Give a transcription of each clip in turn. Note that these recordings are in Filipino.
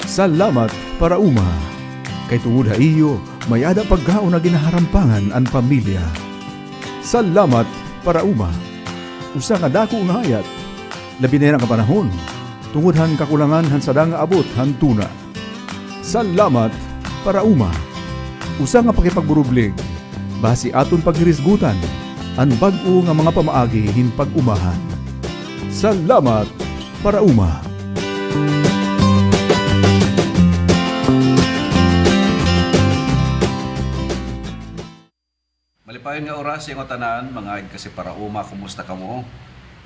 Salamat para uma. Kay tungod iyo, may ada pagkaon na ginaharampangan ang pamilya. Salamat para uma. Usa nga dako nga hayat. Labi na nga panahon. Tungod kakulangan han sadang nga abot han tuna. Salamat para uma. Usa nga pakipagburublig. Basi aton paghirisgutan. Ang bag-o nga mga pamaagi hin pag-umahan. Salamat para uma. Malipayon nga oras yung tanan, mga kasi para uma, kumusta ka mo?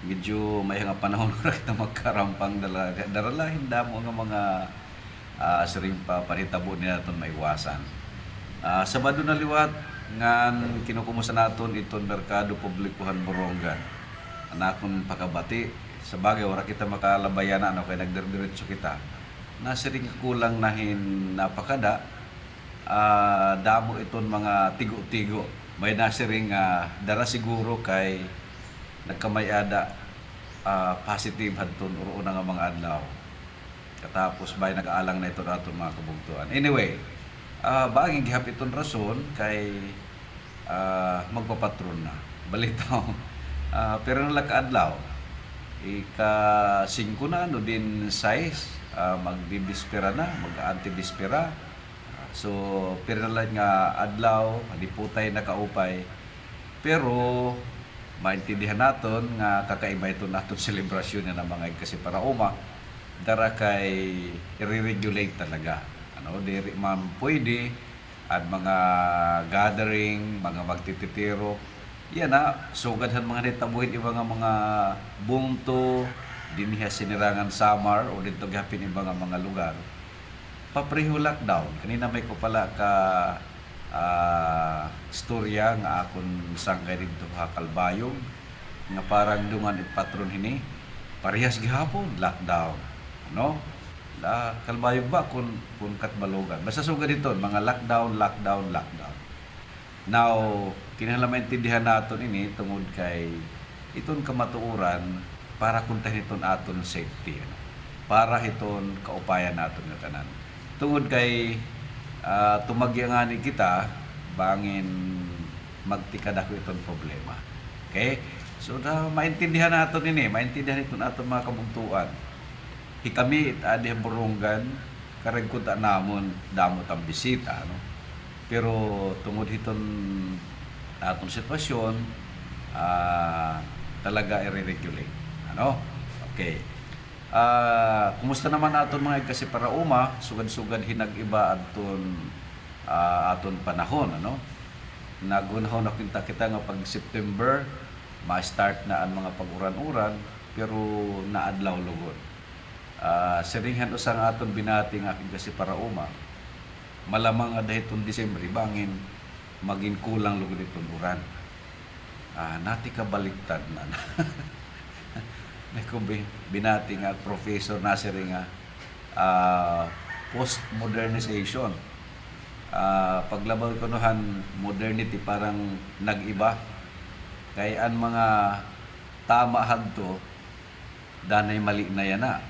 Medyo may nga panahon na kita magkarampang daralahin damo nga mga siring pa panitabo niya natin maiwasan. Sabado na liwat, ngan kinukumusta naton iton merkado publikuhan Borongan. Anakon pakabati, sa bagay, wala kita makalabayan ano, kaya nagdiretso kita. Nasiring kulang nahin napakada, damo iton mga tigo-tigo. May nasiring dara siguro kay nagkamayada positive hadton uro na nga mga adlaw. Katapos bay nag-aalang na ito naton mga kabugtuan. Anyway, baaging gihapit iton rason kay magpapatron na. Balitaw. Pero nala kaadlaw, ika-5 na, no din 6, magbibispera na, mag-antibispera. So, pero nala nga adlaw, haliputay na kaupay. Pero, maintindihan naton nga kakaiba ito naton selebrasyon na mga kasi para uma, dara kay i-regulate talaga. Ano, diri man pwede, at mga gathering, mga magtititiro, yan na, sugadhan mga nitabuhin iba nga mga bungto, diniha sinirangan summer, o dito gapin iba nga mga lugar. Papreho lockdown. Kanina may ko pala ka storya nga akong sangkay dito Kalbayog, nga parang dungan patron hini, parehas gihapon, lockdown. No? Kalbayog ba kung katbalogan. Basta sugad dito, mga lockdown. Now, kinahanglan maintindihan naton ini tungod kay iton kamatuoran para kuntahin iton aton safety, ano? Para iton kaupayan naton nga tanan. Tungod kay tumagyangani kita bangin magtikadako iton problema. Okay? So maintindihan naton ini, maintindihan iton aton mga kabugtuan. Kami adi Borongan karagkuta namon damot ang bisita, no? Pero tungod hiton atong sitwasyon, talaga i-regulate. Ano? Okay. Kumusta naman aton mga kasi para uma, sugad-sugad hinag-iba aton panahon, ano? Nagunahon na kita nga pag September, ma-start na ang mga pag-uran-uran, pero naadlaw lugod. Siringhan usang aton binating aking kasi para uma, malamang dahil itong Disyembre bangin maging kulang lugod itong uran. Nati ka baliktad na. May ko binating at professor na siringa post-modernization. Paglabaw ko nohan modernity parang nag-iba. Kaya ang mga tama hadto danay mali na yan na.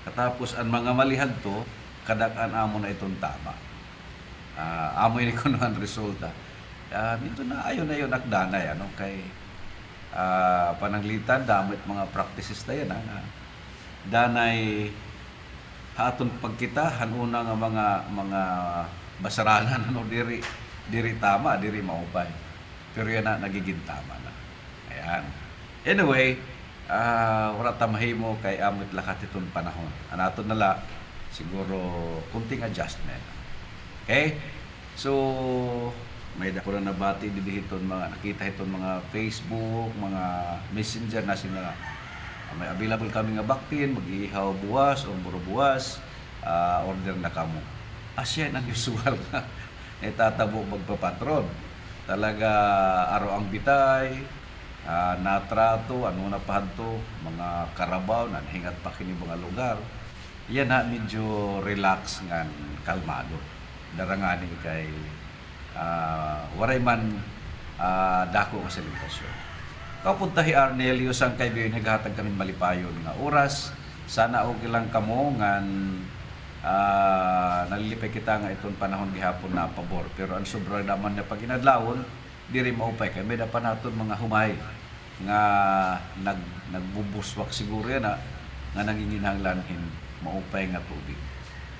Katapos ang mga malihad to, kadak-an amo na itong tama. Amo ini ko ang resulta. Dito na ayon akdanay, ano, kay pananglitan, damit mga practices tayo na. Danay haton pagkita, hanuna nga mga basaranan, ano, diri tama, diri maupay. Pero yan na, nagiging tama na. Ayan. Anyway, wala tamahimo kay amot lakat itong panahon. Anaton nala siguro kunting adjustment. Okay? So may dako na nabati didihiton mga nakita iton mga Facebook, mga Messenger na sila. May available kami nga baktin, mag-ihaw buwas o buro buwas, order na kamo. Asya ang usual nga itatabo magpapatron. Talaga araw ang bitay, natrato, ano na pahadto, mga karabaw, nanhingat pa kini mga lugar. Yan na medyo relax nga, kalmado. Darangani kay waray man dako nga selebrasyon. Kapunta hi Arnelio sang kay biyo naghatag kami malipayon nga oras. Sana okay lang kamo ngan nalilipay kita nga iton panahon gihapon na pabor, pero ang sobra naman na pag inadlawon diri maupay kay may pa naton mga humay nga nagbubuswak siguro yan nga nanginginahanglanhin maupay nga tubig.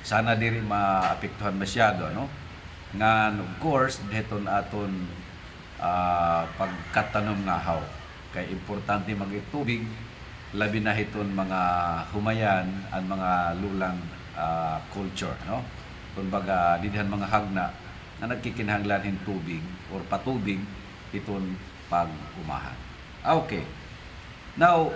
Sana diri maapektuhan masyado, ano? Nga of course deton aton pagkatanom nga haw kay importante magitubig labi na hiton mga humayan ang mga lulang culture, no? Kumbaga didhan mga hagna na nagkikinahanglanin tubig or patubig iton pag-umahan. Okay. Now,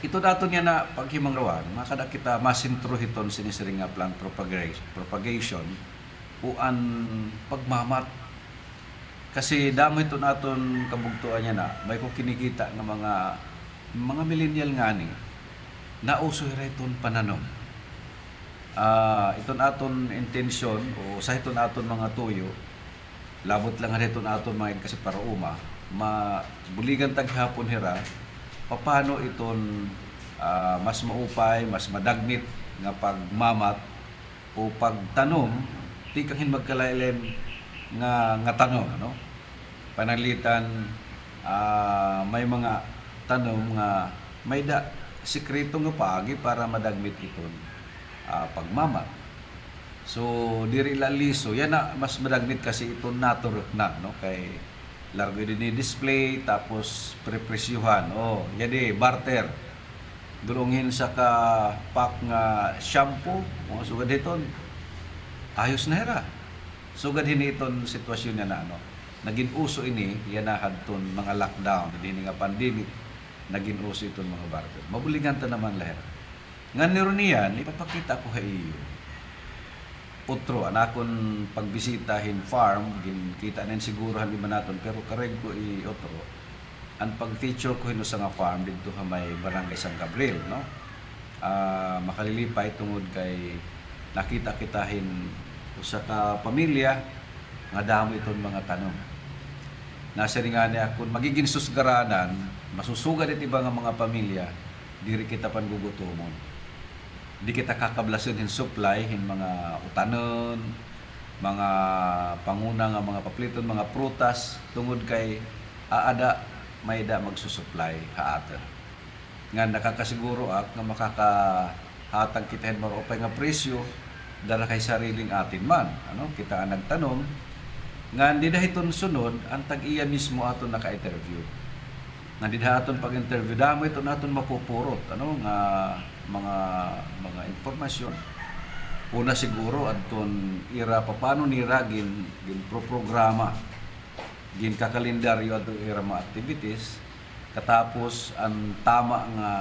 ito dato niya na paghimanglawan, makada kita masintro hiton sinisiring nga plant propagation o an pagmamat. Kasi damo ito naton kabugtuan niya na may kung kinikita ng mga millennial nga ni nauso iton pananom. Iton aton intensyon o sa iton aton mga tuyo labot lang iton aton mga kasi para mabuligan taghapon hira paano iton mas maupay, mas madagnit nga pagmamat o pagtanom di kahin magkalailem nga tanom, no? Panalitan may mga tanom nga may sikreto nga paagi para madagnit iton pagmamat. So diri laliso yan na mas madagnit kasi ito natural na, no? Kay largo din display tapos prepresyuhan. Yan barter. Dulungin sa ka pack nga shampoo, mga sugad hiton. Ayos na hera. Sugad hiniton sitwasyon niya na naging uso ini yan na hadton mga lockdown, hindi nga pandemic naging uso iton mga barter. Mabulingan ta naman lahat. Nga nironiyan, ipapakita ko iyo. Otro, anakon pagbisitahin farm, kita na siguruhan iba naton, pero kareg ko otro. Ang pag-feature ko sa nga farm, dito may Barangay San Gabriel, no? Makalilipay tungod kay nakita-kitahin sa ka pamilya, nga damo iton mga tanong. Nasa rin nga niya, kung magiging susgaranan, masusugad it iba nga mga pamilya, diri kita pangugutomon. Di kita kakablason hin supply hin mga utanon, mga panguna nga mga papliton, mga prutas tungod kay aada may magsusupply haaton. Nga nakakasiguro nga makakahatag kita hin maropay nga presyo dara kay sariling atin man, kita ang nagtanom nga di dahiton sunod ang tag-iya mismo aton naka-interview. Nga di dahaton pag-interview damo ito naton mapupurot nga mga informasyon. Una siguro adton ira paano nira gin programa gin kakalendaryo adto ira mga activities katapos ang tama nga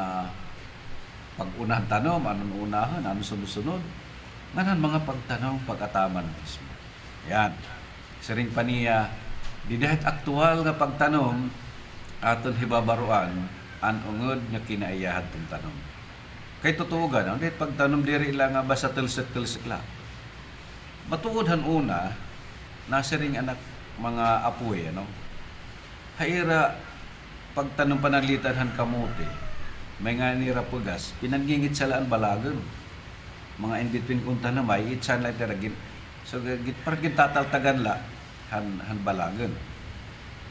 pag-unahang tanom anon unahan anon sunod-sunod nganan mga pagtanom pag-ataman mismo. Yan. Siring paniya di dahit aktual nga pagtanom aton hibabaruan an ungod nga kinaiyahan tong tanom. Kay tutugan, ang dahil pagtanom diri lang nga basta tilsik-tilsik lang. Matuodhan una, nasa ring anak mga apoy, Haira, pagtanom panalitan han kamote, may nga nira pugas, pinanggingit sa laan balagan. Mga in-between kung tanamay, itsan lang taragin. So, parang tataltagan la, han balagan.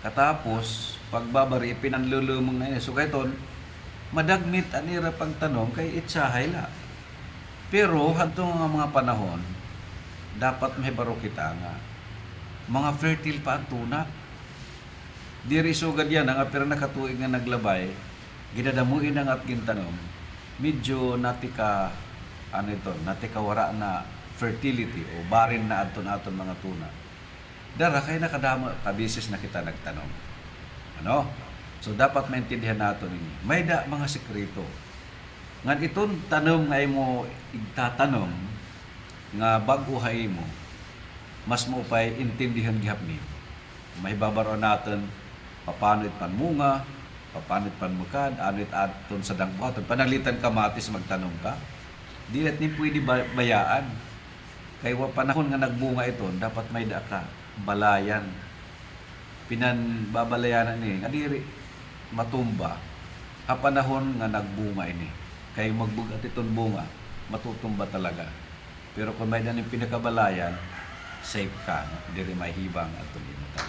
Katapos, pagbabari, pinanlulumong na yun. So, kaya madagmit anira pagtanom kay itsahay la. Pero hadto nga mga panahon dapat may baro kita nga mga fertile pa ang tunak. Diri sugad yan nga pero nakatuig nga naglabay ginadamuin ang at gintanom medyo natika wara na fertility o barren na aton mga tuna. Dara kay nakadamo kabisis na kita nagtanom. So, dapat maintindihan nato ini. May mga sekreto. Ngan iton tanom nga imo igtatanom nga baguhay mo, mas maupay intindihan gihapni. May babaro natin paano it panmunga, paano it panmukad, ano it aton sa dangbuhaton. Panalitan kamatis magtanom ka. Dilet ni pwede bayaan. Kay panahon nga nagbunga iton, dapat may ka balayan. Pinanbabalayanan ni. Adiri matumba panahon nga nagbunga ini kay magbugat iton bunga matutumba talaga Pero kung may daning pinakabalayan, safe ka, no? Diri may hibang at tulimutan.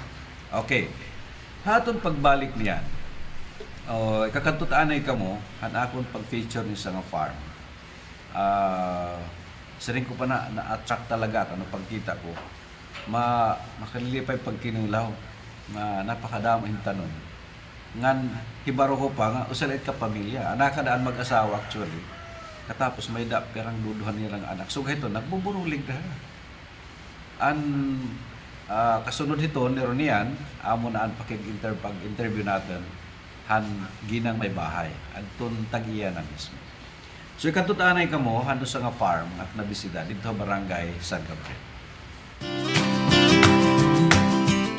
Okay. Hatong pagbalik niyan. Ikakantutaan ka mo, han akong pag-feature ni sa nga farm. Siring ko pa na-attract talaga ano pagkita ko. Makalilipay pagkinulaw. Napakadamo yung tanon. Ngan hibaro ko pa nga usalit ka pamilya. Anak ka daan mag-asawa actually. Katapos may perang duduhan nilang anak. So ito nagbuburulig na. Kasunod ito niron niyan amo na pag-interview natin han ginang may bahay adton tag-iya na mismo. So ikatutanay ka mo hando sa nga farm at nabisita dito barangay San Gabriel.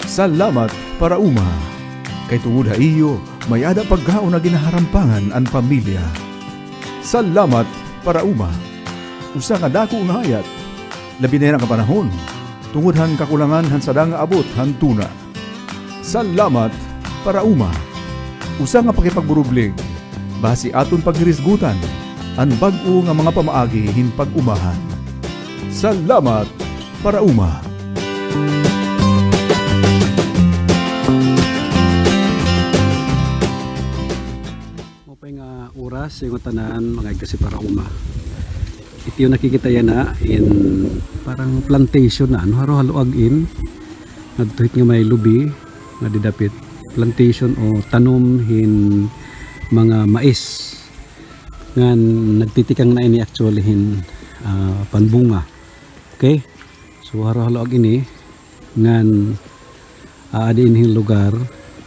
Salamat para uma. Kay tungod ha iyo, may ada pagkaon na ginaharampangan ang pamilya. Salamat para uma. Usa nga dako nga hayat. Labi na yan ang panahon. Tungod han kakulangan han sadang abot han tuna. Salamat para uma. Usa nga pakipagburublig. Basi aton paghirisgutan. Ang bag-o nga mga pamaagi hin pag-umahan. Salamat para uma. Mopay nga oras yung tanan mga kasi para uma. Ito yung nakikita yan na in parang plantation na ano haro-haluag in nagtuhit nga may lubi nga didapit plantation o tanom hin mga mais nga nagtitikang na ini actually hin panbunga. Okay, so haro-haluag ini ngan aadiin hin lugar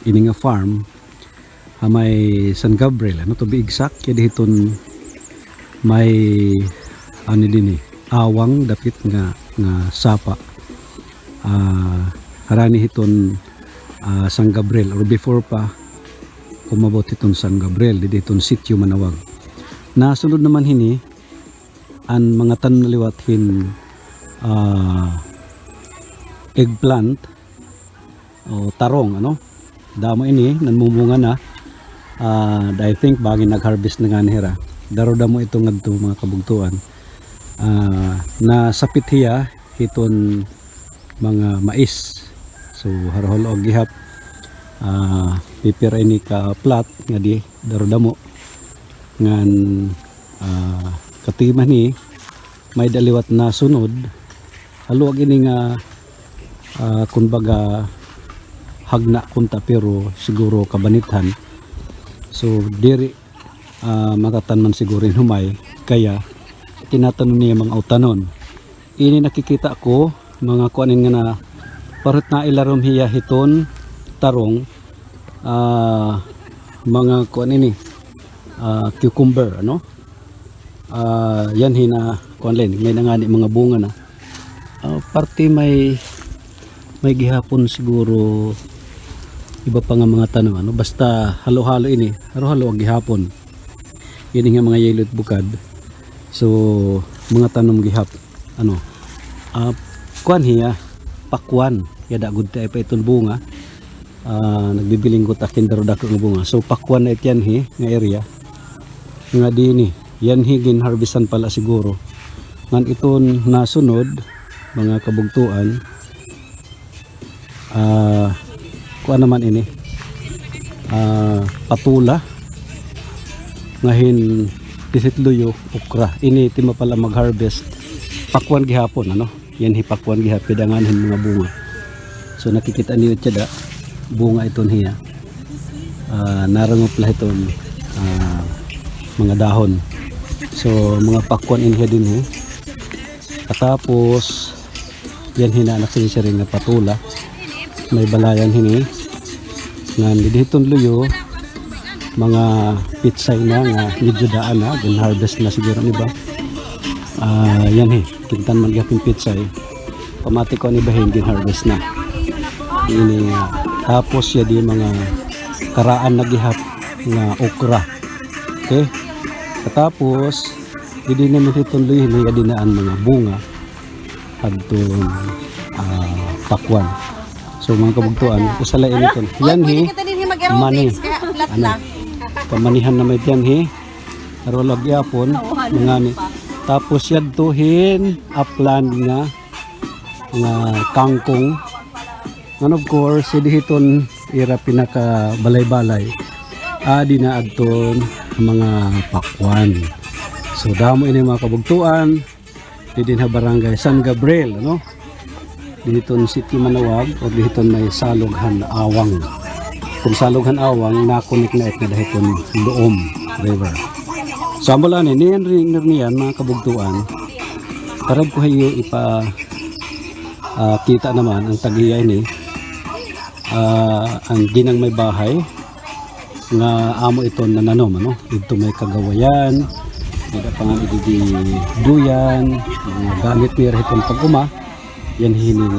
ini nga farm may San Gabriel ano to be exact kaya dihiton may ano din awang dapit nga sapa harani hiton San Gabriel or before pa kumabot hiton San Gabriel didi hiton sitio Manawag. Nasunod naman hini ang mga tanom na liwat hin eggplant o tarong ano damo ini nanmumunga na I think bagay nag-harvest na nga nihira daro damo ito ngadto mga kabugtuan na sapit hiya hiton mga mais so harhol og gihap pipira ini ka plat nga di daro damo ngan katiman ni may daliwat na sunod haluag ini nga kumbaga hagna kunta pero siguro kabanithan so diri makatan man siguro humay kaya tinatanong niya mga utanon ini nakikita ko mga kuanin nga na parot na ilarom hiya hiton tarong mga kuan ini cucumber ano yan hina kuan len may nangani mga bunga na parte may gihapon siguro iba pa nga mga tanong ano basta halo-halo ini halo-halo ang gihapon ini nga mga yellow bukad so mga tanom gihap ano kuan hiya pakwan yada good tay pa iton bunga nagbibiling ko takin daro dako nga bunga so pakwan na ityan hi nga area nga dini yan higin harvestan pala siguro ngan iton nasunod mga kabugtuan kuan naman ini patula ngahin tisitluyo okra ini tima pala mag-harvest pakwan gihapon ano yan hipakwan gihap pidanganin mga bunga so nakikita niyo tiyada bunga iton hiya narangop lah iton mga dahon so mga pakwan inhiya din katapos yan hina anak sa ring nga patula may balayan hini nga dihiton luyo mga pitsay na nga medyo daan na din harvest na siguro ni ba yan kintan man gapin pitsay pamati ko ni ba hindi harvest na ini tapos ya di mga karaan na gihap nga okra okay katapos hindi naman hiton luyo ya dinaan mga bunga adton pakwan so mga kabugtuan usala initon yan mani ano pamanihan na may yan arolag yapon mga ni Tapos yadtuhin upland nga kangkong. And of course, sidihiton ira pinaka balay-balay. Adi na adton mga pakwan. So damo ini mga kabugtuan. Didin ha barangay San Gabriel, ano? Dihiton City Manawag o dihiton may Salughan Awang. Kung Salughan Awang nakunik na nga dahiton Luom River. So ambulan niyan niyan mga kabugtuan. Parang ko hayo ipa kita naman ang tagiya ini. Ang ginang may bahay nga amo ito nananom, ano? Dito may kagawayan, may pangan di duyan, mga gamit niya itong pag-uma, yan hining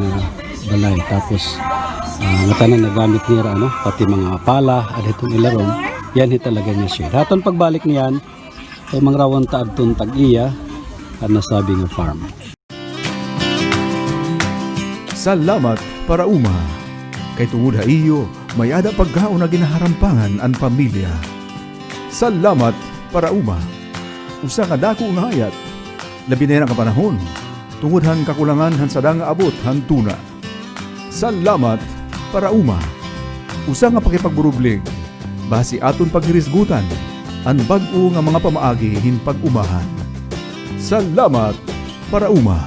balay. Tapos natanan na gamit niya, ano? Pati mga pala at itong ilaron, yan talaga niya siya. Haton pagbalik niyan ay mga rawan taagton tag-iya at nasabi nga farm. Salamat para uma. Kay tungod ha iyo, may ada pagkaon na ginaharampangan ang pamilya. Salamat para uma. Usa ka dako nga hayat. Labi na yan ang kapanahon. Tungod han kakulangan han sadang abot han tuna. Salamat para uma. Usa nga pakipagburublig. Basi aton paghirisgutan. Ang bag-o nga mga pamaagi hin pag-umahan. Salamat para uma.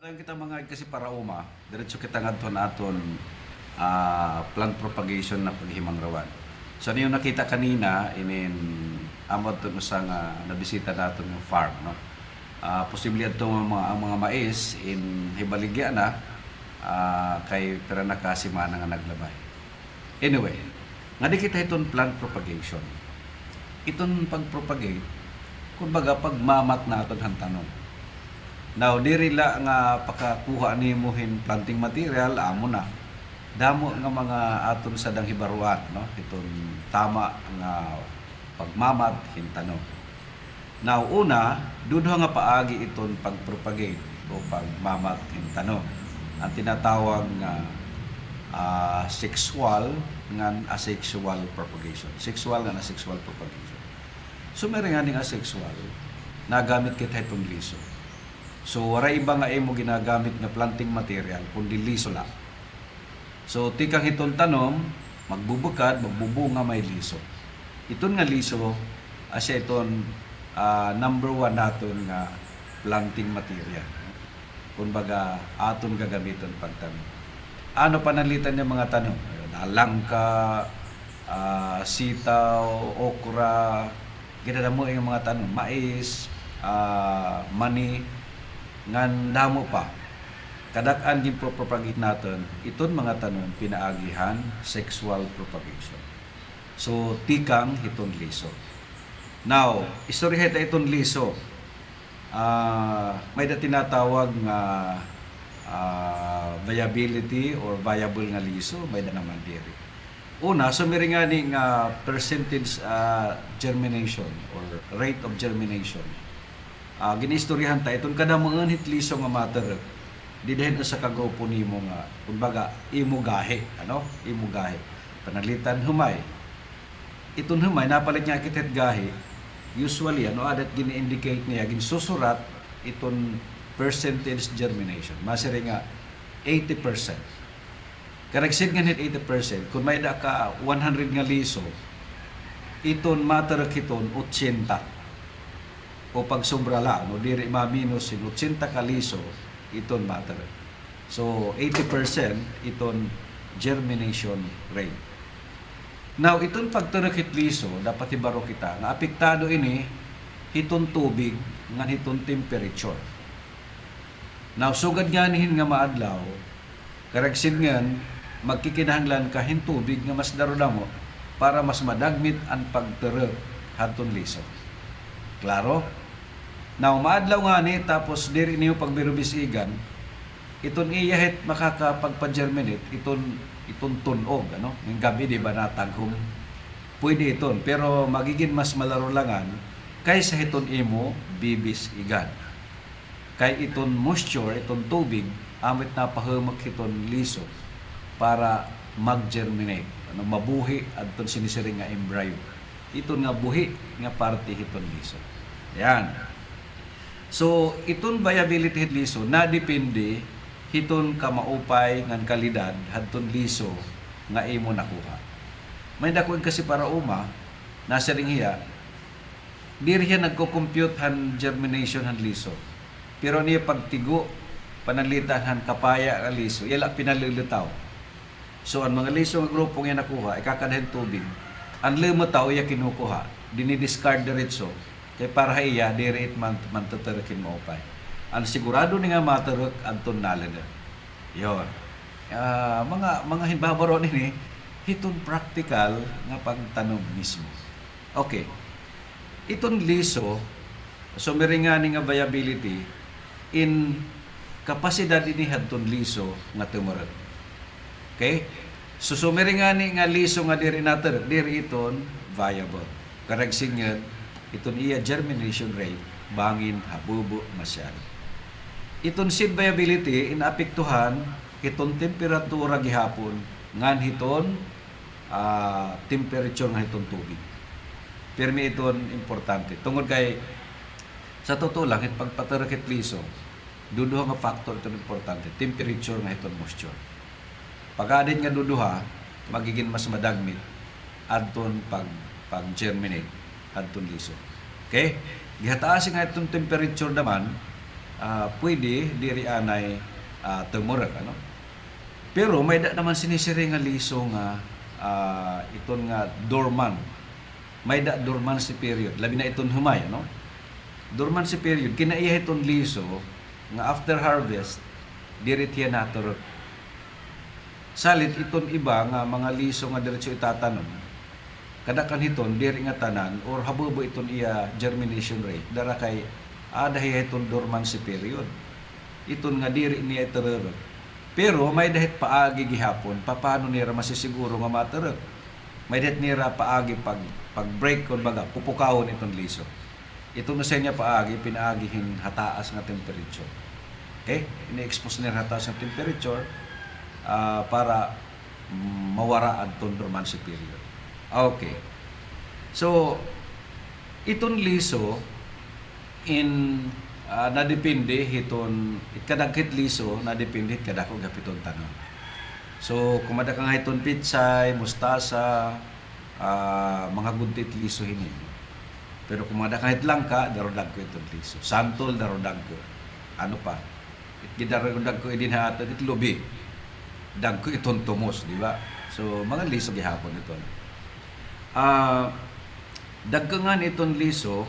Parang kita mga kasi para uma, diretso kita ngadton aton plant propagation na paghimang rawan. So ano yung nakita kanina, amod to sa nga nabisita natin yung farm, no? Posible ito ang mga mais in hibaligya na kay pera nakasimana nga naglabay. Anyway, nga di kita itong plant propagation. Itong pag-propagate, kumbaga pagmamat natin ang tanong. Now, diri la nga pakakuha ni muhin planting material, amo na. Damo nga mga aton sa dang hibaruan, no? Itong tama nga pagmamat hintano. Now, una, dudho nga paagi itong pagpropagate o pagmamat hintano. Ang tinatawag nga sexual nga asexual propagation. Sexual nga asexual propagation. So, meron nga nga sexual, nagamit kita itong liso. So, wala iba nga mo ginagamit na planting material, kundi liso lang. So, tikang itong tanom, magbubukad, magbubunga may liso. Itong nga liso, asya itong number 1 naton nga planting material. Kumbaga, aton gagamiton pagtanom. Ano panalitan niya mga tanom? Langka, sitaw, okra, ginadamo yung mga tanom, mais, mani, ngan damo pa. Kadak-an din propagate natin, iton mga tanom pinaagihan sexual propagation. So, tikang iton liso. Now, istorya iton liso. May da tinatawag nga viability or viable nga liso, may da naman diri. Una, sumiri nga ni nga percentage germination or rate of germination. Ginistoryahan ta itong kada mga hitliso nga matter di dahin sa kagrupo nimo nga kumbaga imo gahi, ano? Imo gahi. Panalitan humay. Itong humay napalit niya kitet gahi. Usually ano adat gini-indicate niya ginsusurat itong percentage germination. Masiri nga 80%. Karagsid nga nit 80%, kung may da ka 100 nga liso, iton matter kiton 80. O pag sobra la, no, diri ma-minus 80 ka liso, iton matter. So, 80% iton germination rate. Now, iton pagturakit liso, dapat ibaro kita, nga apektado ini, hiton tubig, nga hiton temperature. Now, sugad nga nihin nga maadlaw, karagsid nga, magkikinahanglan ka hin tubig nga mas darudamo para mas madagmit ang pagturok haton liso. Klaro? Now, maadlaw nga ni, tapos diri niyo pagbirubisigan, iton iyahit makakapagpa-germinate, iton tunog, ano? Yung gabi, di ba, nataghom? Pwede iton, pero magiging mas malarulangan kaysa iton imo bibisigan. Kay iton moisture, iton tubig, amit na pahamak iton liso. para mag-germinate, ano, mabuhi adton sinisiring nga embryo. Iton nga buhi nga parte hiton liso. Yan. So iton viability het liso na depende hiton ka maupay ngan kalidad hadton liso nga imo nakuha. May dakuan kasi para uma nasa ring hiya diri hiya nagko-compute han germination han liso. Pero niya pagtigo panalitan han kapaya nga liso, yala pinalilitaw. So ang mga liso nga grupo nga nakuha ikakadahin tubig. Ang lumutaw iya kinukuha, dinidiscard diretso kay para iya diri it mantuturukin mo upay. Ang sigurado ni nga maturuk adton nalena. Yon. Mga hinbabaro nini hiton practical nga pagtanom mismo. Okay. Iton liso sumiringani nga viability in kapasidad ini hadton liso nga tumurag. Okay? So sumiringani nga liso nga diri natur, diri iton viable. Karagsingyan iton iya germination rate bangin habubo masyado. Iton seed viability inaapektuhan iton temperatura gihapon ngan hiton temperature nga hiton tubig. Pirmi iton importante. Tungod kay sa totoo lang it pagpatarakit liso, duduha nga factor iton importante, temperature nga hiton moisture. Pag-adin nga duduha, magiging mas madagmit adton pag-germinate adton liso. Okay? Gihataas nga itong temperature naman, pwede diri anay tumurag, ano? Pero may da naman sinisiri nga liso nga iton nga dormant. May da dormancy period, labi na iton humay, ano? Dormancy period kinaiya iton liso nga after harvest diri tiya naturog. Salit iton iba nga mga liso nga diretso itatanom. Kadakan hiton diri nga tanan or habubo iton iya germination rate dara kay adahi iton dormancy period. Iton nga diri niya itururog. Pero may dahit paagi gihapon paano nira masisiguro nga maturog. May dahit nira paagi pag break kon baga pupukawon iton liso. Ito na sa niya paagi pinaagihin hataas nga temperature. Okay? Ini-expose nira hataas nga temperature para mawara adton dormancy period. Okay. So iton liso in nadepende hiton kadagkit liso nadepende kadako gapiton tanom. So kung madakang hiton pitsay, mustasa, mga guntit liso hini. Pero kung madakang hit langka darodag ko iton liso. Santol darodag ko. Ano pa? Gidarodag ko idin hato it lubi. Dagko iton tumos, di ba? So mga liso gihapon iton. Dagkangan iton liso,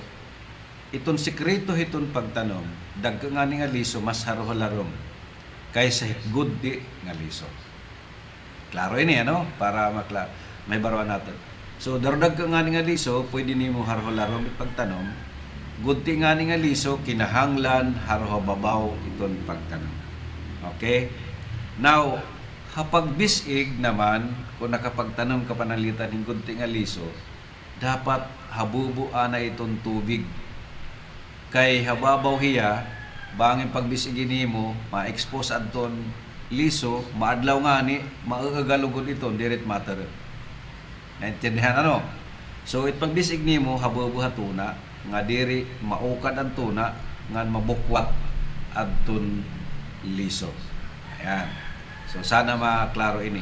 iton sekreto iton pagtanom, dagkangan nga liso mas haruholarom kaysa good di nga liso. Klaro ini ano para may barawan natin. So darodag nga nga liso, pwede nimo haruholarom pagtanom. Good di nga nga liso kinahanglan haruhababaw iton pagtanom. Okay? Now kapag bisig naman, kung nakapagtanom ka panalitan ng kunti nga liso, dapat habubuan na itong tubig. Kay hababaw hiya, bangin pagbisigin mo, ma-expose adton liso, maadlaw nga ni, maagagalugod ito, direct matter. Naintindihan ano? So, pagbisig mo, habubuha tuna, nga diri, maukad ang tuna, nga mabukwat adton liso. Ayan. So sana maklaro ini.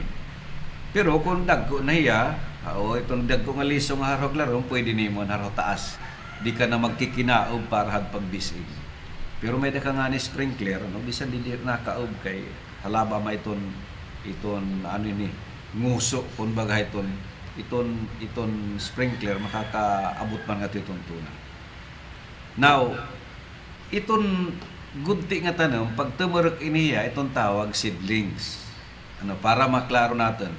Pero kung dagko na hiya, itong dagko nga liso nga harog larom, pwede nimo harog taas. Di ka na magkikinaob para had pagbisig. Pero may da ka nga ni sprinkler, no? Bisan di nakaob kay halaba ma iton ano ini nguso kung baga iton sprinkler makakaabot man nga itong tuna. Now, iton gunti nga tanong, pag tumurok iniya, itong tawag seedlings. Ano, para maklaro natin.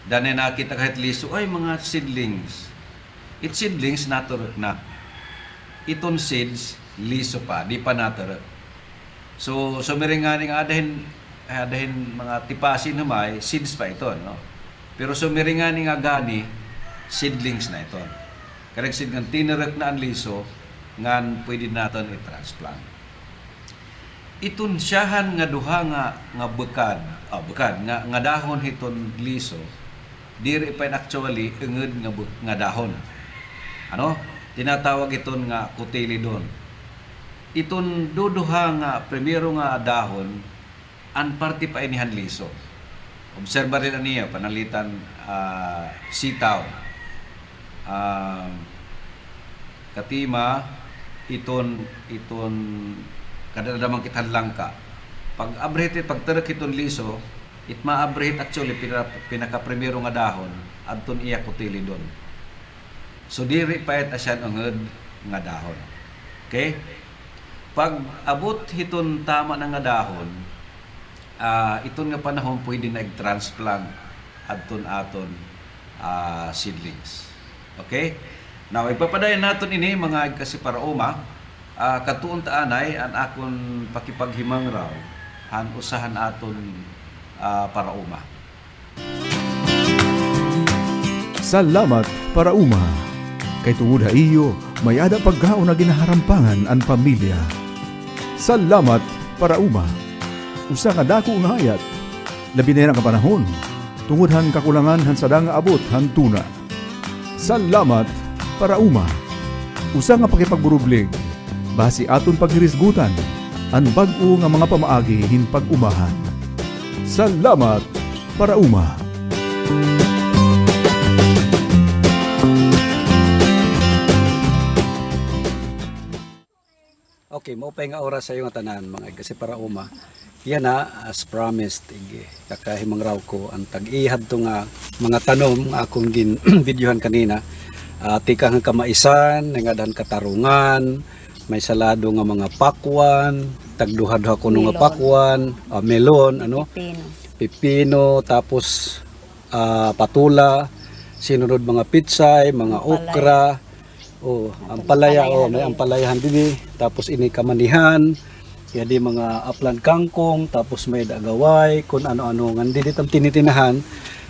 Dahil nakita kahit liso, ay mga seedlings. It's seedlings, naturok na. Itong seeds, liso pa, di pa naturok. So sumiringaning adahin mga tipasin humay, seeds pa ito, no? Pero sumiringaning agani, seedlings na ito. Karag seed nga tinurok na ang liso, ngan pwede natin i-transplant. Itun siyahan nga duha nga bekad bukan nga dahon hiton liso diri pa actually enged nga dahon. Ano? Tinatawag iton nga cotyledon. Iton duduha nga primero nga dahon an parte pa inihan liso. Obserba rin niya panalitan sitaw. Katima iton kadadamang kitan langka. Pag abrehit pag terek iton liso, it maabrehit actually pinaka primero nga dahon adton iya cotyledon. So diri pa et asyan unged nga dahon. Okay? Pag abot hiton tama na nga dahon, iton nga panahon pwede na i-transplant adton aton seedlings. Okay? Now ipapadayon naton ini mga kasi paraoma, katuon taanay an akon pakipaghimang raw han usahan aton paraoma. Salamat parauma. Kay tungod iyo, mayada pagkaon na ginaharampangan ang pamilya. Salamat parauma. Usa nga dako nga hayat. Labi na yan ang kapanahon. Tungod han kakulangan han sadang abot han tuna. Salamat parauma. Usa nga pakipagburublig. Basi aton paghirisgutan. Ang bag-o nga mga pamaagi hin pag-umahan. Salamat parauma. Okay, maupay nga oras sa iyo nga tanan mga kasi parauma. Yan na as promised kakahimang raw ko ang tag-ihad to nga mga tanom nga akong videohan kanina. Tika nga kamaisan, nga dan katarungan, may salado nga mga pakwan, tagduha-duha ko nga pakwan, melon, pipino, tapos patula, sinunod mga pitsay, mga okra, ampalaya, may ampalayahan din, tapos ini kamanihan, kaya di mga aplan kangkong, tapos may dagaway, kung ano-ano, nga di tam tinitinahan,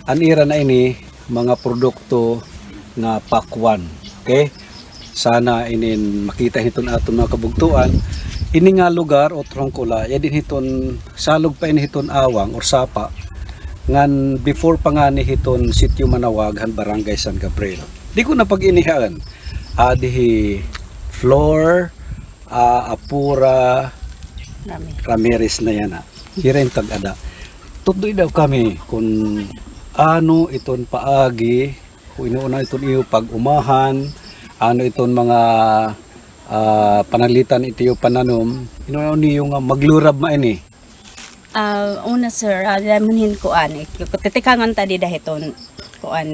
an ira na ini, mga produkto nga pakwan. Okay? Sana inin makita hiton aton mga kabugtuan. Ini nga lugar o trongkula, ya din hiton salog pa ini hiton awang or sapa. Ngan before pa nga ni hiton sitio Manawag han Barangay San Gabriel. Di ko na pag-inihaan. Adihi Flor, Apura, Ramirez na yan. Hiren tag-ada. Tutoy daw kami kung ano iton paagi, kung inuuna iton iyo pag-umahan, ano iton mga panalitan ito yung pananom, inuuna niyo nga maglurab ma ini. Una sir, alamanhin ko titikangan tadi dahiton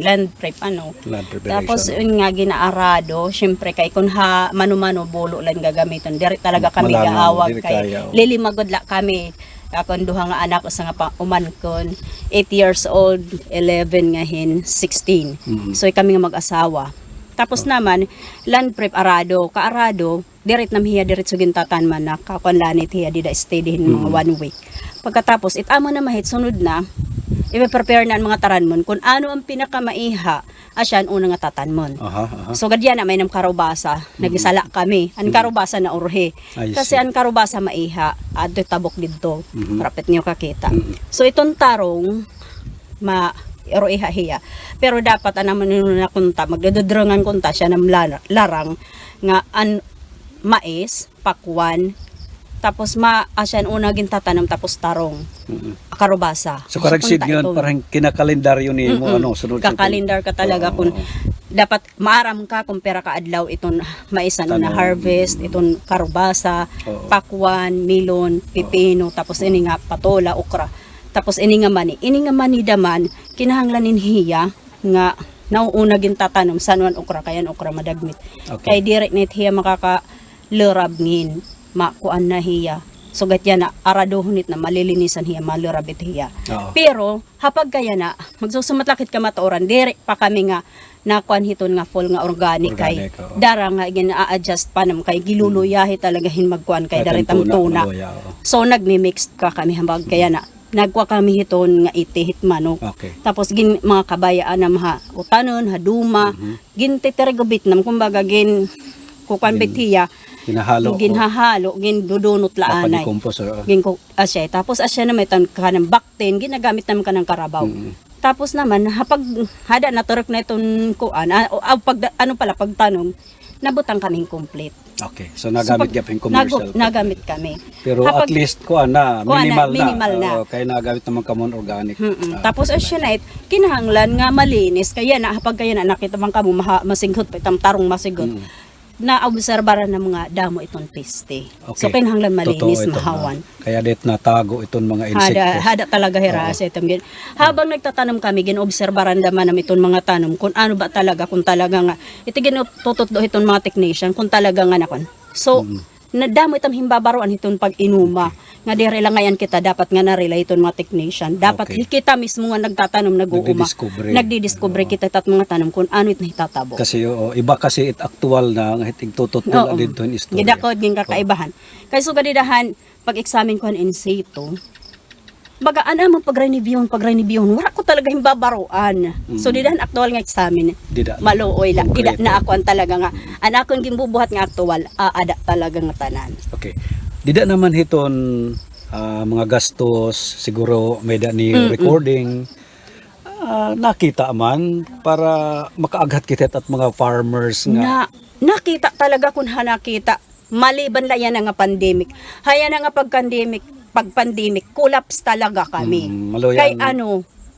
land prep Land preparation. Tapos yun nga ginaarado, syempre kay kun ha mano-mano bolo lang gagamiton. Diri talaga kami gaawag kay lilimagod la kami. Akon duha nga anak usa nga umankon 8 years old, 11 nga hin 16. So kami nga mag-asawa. Tapos naman land prep arado, kaarado dirit nam hiya dirit sugintatan man na kakuan lanit hiya dida stay din mga 1 week. Pagkatapos itama na mahit sunod na i-prepare na ang mga taranmon kung ano ang pinakamaiha asyan unang nga tatanmon. So gadyan na may nam karubasa, nagisala kami. Ang karubasa na urhe. Kasi ang karubasa maiha, adto tabok didto. Rapet niyo kakita. So itong tarong ero iha hiya. Pero dapat anaman na kunta, magdododrongan kunta siya ng larang nga mais, pakwan, tapos asyan una gintatanam tapos tarong. Karubasa. So correct seed yun, parang kinakalendaryo ni mo sunod kakalendar ka talaga kung dapat maaram ka kung pera ka adlaw itong maisan na harvest, itong karubasa, pakwan, milon, pipino, tapos ini nga patola, okra. Tapos ini nga mani daman kinahanglanin hiya nga nauuna gintatanom sanuan okra kayan okra madagmit. Kay direct net hiya makakalurab ngin makuan na hiya. So gatya na aradohunit na malilinisan hiya, malurabit hiya. Pero hapag kaya na magsusumatlakit ka matuoran, direct pa kami nga nakuan hiton nga full nga organic kay dara nga gina-adjust pa nam kay giluluyahi talaga hin magkuan kay daritang tuna. So nagmi-mix ka kami hambag kaya na nagkuha kami hiton nga itihit manok. Tapos mga kabayaan na mga utanon, haduma, gin titirigubit nam kumbaga gin kukan bit hiya Hinahalo. ginhahalo, gindudunot laanay. Papadikompos. Ginko asya. Tapos asya naman tan kanang baktin, ginagamit naman kanang karabaw. Tapos naman hapag hada naturok na itong kuan, pagtanom, nabutang kaming complete. Okay. So nagamit So, gyapon commercial. nagamit kami. Pero Hapag- at least kuan na minimal na. na. Kaya nagamit naman kamon organic. Tapos asya na kinahanglan nga malinis kaya na hapag kaya na nakita man kamo masighot pa itam tarong masighot. Na obserbaran ng mga damo itong peste. So kinahanglan malinis, Totoo ito, mahawan. Kaya dit natago itong mga insekto. Hada talaga hira sa itong habang nagtatanom kami, ginobserbaran naman namin itong mga tanom kung ano ba talaga, kung talaga nga, ito ginututdo itong mga technician, kung talaga nga nakon. So, nadamo itong himbabaroan itong pag-inuma. Nga dire lang ngayon kita dapat nga na-relay itong mga technician. Dapat kita mismo nga nagtatanom, nag-uuma. Nagdidiscover kita at mga tanom kung ano ito hitatabo. Kasi iba kasi it actual na nga hiting tututol dito in istorya. Gidakod ging kakaibahan. Kaya so gadidahan pag-examine ko in situ. Baga ana mo pag-review, wala ko talaga himbabaroan. So didahan actual nga examine. Maluoy la. Dida na ako ang talaga nga anakon gimbubuhat nga actual, ada talaga nga tanan. Okay. Dida naman hiton mga gastos, siguro may da ni recording. Nakita man para makaaghat kita at mga farmers nga. Nakita talaga kun nakita. Maliban la yan nga pandemic. Haya na nga pag-pandemic, collapse talaga kami. Kay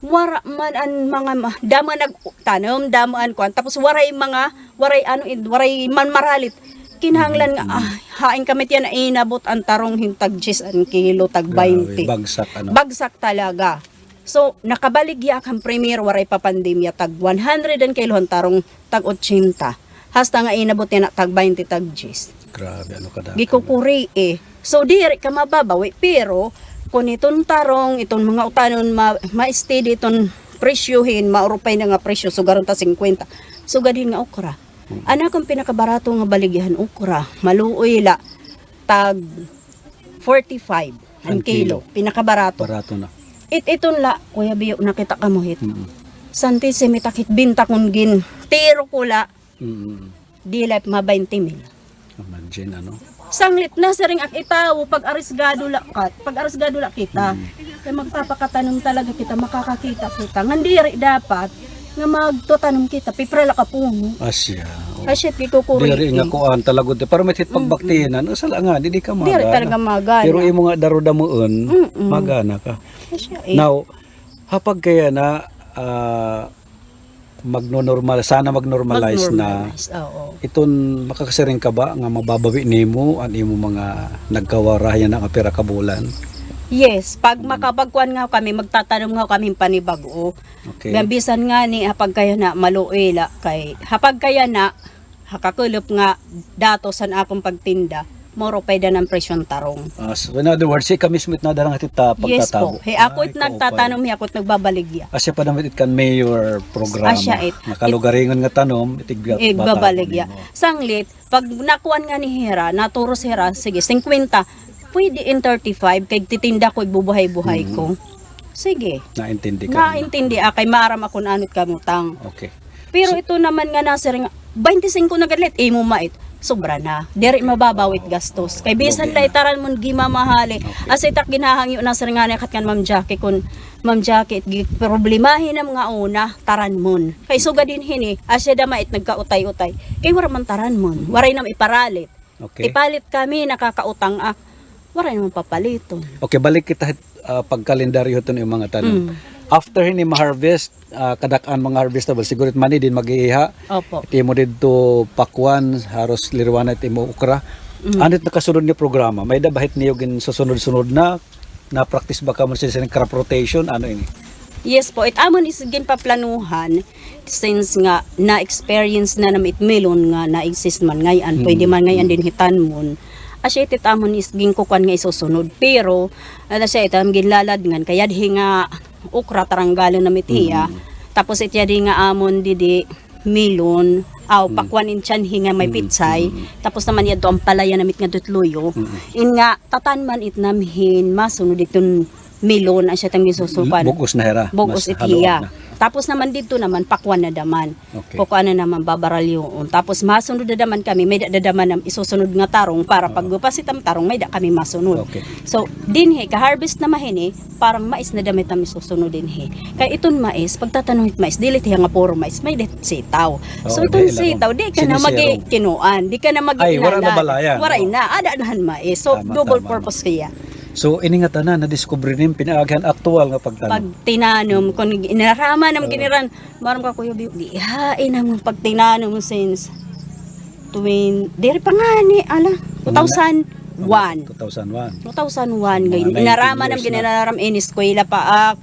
wara man ang mga damo nagtanom, damaan kuan tapos waray man maralit. Kinahanglan nga hain kami tiyan na inabot ang tarong hintag 10 ang kilo tag 20. Bagsak talaga. So nakabaligya kang premier waray pa pandemya tag 100 ang kilo ang tarong tag 80. Hasta nga inabot niya na tag 20 tag 10. Grabe kada. Gikukuri So diri ka mababawi pero kung itong tarong, itong mga utanon ma-steady itong presyohin, maurupay na nga presyo, sugaron ta 50. Sugadin nga okra. Anak kong pinakabarato nga baligyan okra, maluoy la tag 45 ang kilo. Pinakabarato. Barato na. Iton la, Kuya Biyo, nakita ka mo hit. Santi semitakit binta kong gin, tiro ko la, dilay ma 20 mil. Imagine Sanglit na siring ak itaw pag arisgado la kita. Kay magpapakatanong talaga kita, makakakita kita. Ngandiri dapat nga magtutanom kita, pipra la ka puno. Asya. Asya gikukuri. Diri nga kuan talagod para metit pagbaktinan, sala nga di ka magana. Diri talaga magana. Pero imo nga darudamuon, magana ka. Asya Now, hapag kaya na sana magnormalize na iton makakasiring ka ba nga mababawi nimo an imo mga nagkawarayan na nga pera ka bulan? Yes, pag makapagkuan nga kami, magtatanong nga kami panibago. Okay. Gambisan nga ni hapag kaya na maluila kay hapag kaya na hakakulop nga dato san akong pagtinda. Moro payda ng presyon tarong. So in other words, si kamismit na darang hatita Yes po. pagtatabo. Ako nagtatanong, ako't nagbabaligya. Asya pa naman it kan mayor programa. Nakalugaringon nga tanom, igbabaligya. Sanglit, pag nakuan nga ni Hera, naturo si Hera, sige, 50, pwede in 35, kay titinda ko, igbubuhay-buhay ko. Sige. Naintindi ka. Naintindi, kay maram ako na anot kamutang. Okay. Pero ito naman nga nasiring, 25 na gadlit, imo mait. Sobra na. Diri mababawit gastos. Kay bisan lay taran mon gimamahali. Asitak ginahangyo na sa nga kat kan Ma'am Jackie kun Ma'am Jackie problemahin na mga una taran mon. Kay suga din hini asya damait nagkautay-utay. Kay wara man taran mon. Waray nam iparalit. Okay. Ipalit kami nakakautang waray naman papaliton. Okay, balik kita pagkalendaryo ton yung mga tanong. After hini ma-harvest, kadakaan mga harvestable, siguro mani din mag-iiha. Opo. Iti mo dito pakwan, haros lirwana iti mo ukra. Anit nakasunod ni programa? May da bahit niyo gin susunod-sunod na practice ba ka mo sa crop rotation? Ano ini? Yes po, amon is gin paplanuhan since nga na-experience na namit melon nga na-exist man ngayon, pwede man ngayon din hitan mon. Asya iti amon is gin kukan nga isusunod. Pero, asya iti ginlalad ngan, kaya di nga ukra taranggalon na mitiya. Tapos iti di nga amon didi melon, pakwan in tiyan hinga may pitsay. Tapos naman yadto ang palaya namit nga dutluyo. In nga, tatanman itnamhin, masunod itong melon, asya tang gisusupan. Bugos na hera. Bugos itiya. Tapos naman dito naman pakwan na daman. Okay. Kukuan na naman babaral yun. Tapos masunod na daman kami, may dadaman na isusunod nga tarong para paggupasit ang tarong may da kami masunod. Okay. So dinhi ka-harvest na mahini, parang mais na damit ang isusunod dinhi. Kay iton mais, pagtatanong mais, dili tiya nga puro mais, may det sitaw. So iton sitaw, di ka na magi-kinuan, di ka na Ay, wala na magi-inalan. balayan. Waray na, ada nahan mais. So Tama, double tama, purpose kaya. So ini nga tanan na discover nim pinaaghan aktual nga Pag pagtanom. tinanom, kung inarama naman giniran, maram ka kuya, di hain naman pag tinanom since diri pa nga ni, 2001. 2001. 2001 ngayon. Mga 19 Inarama years naman ginararam in eskwela pa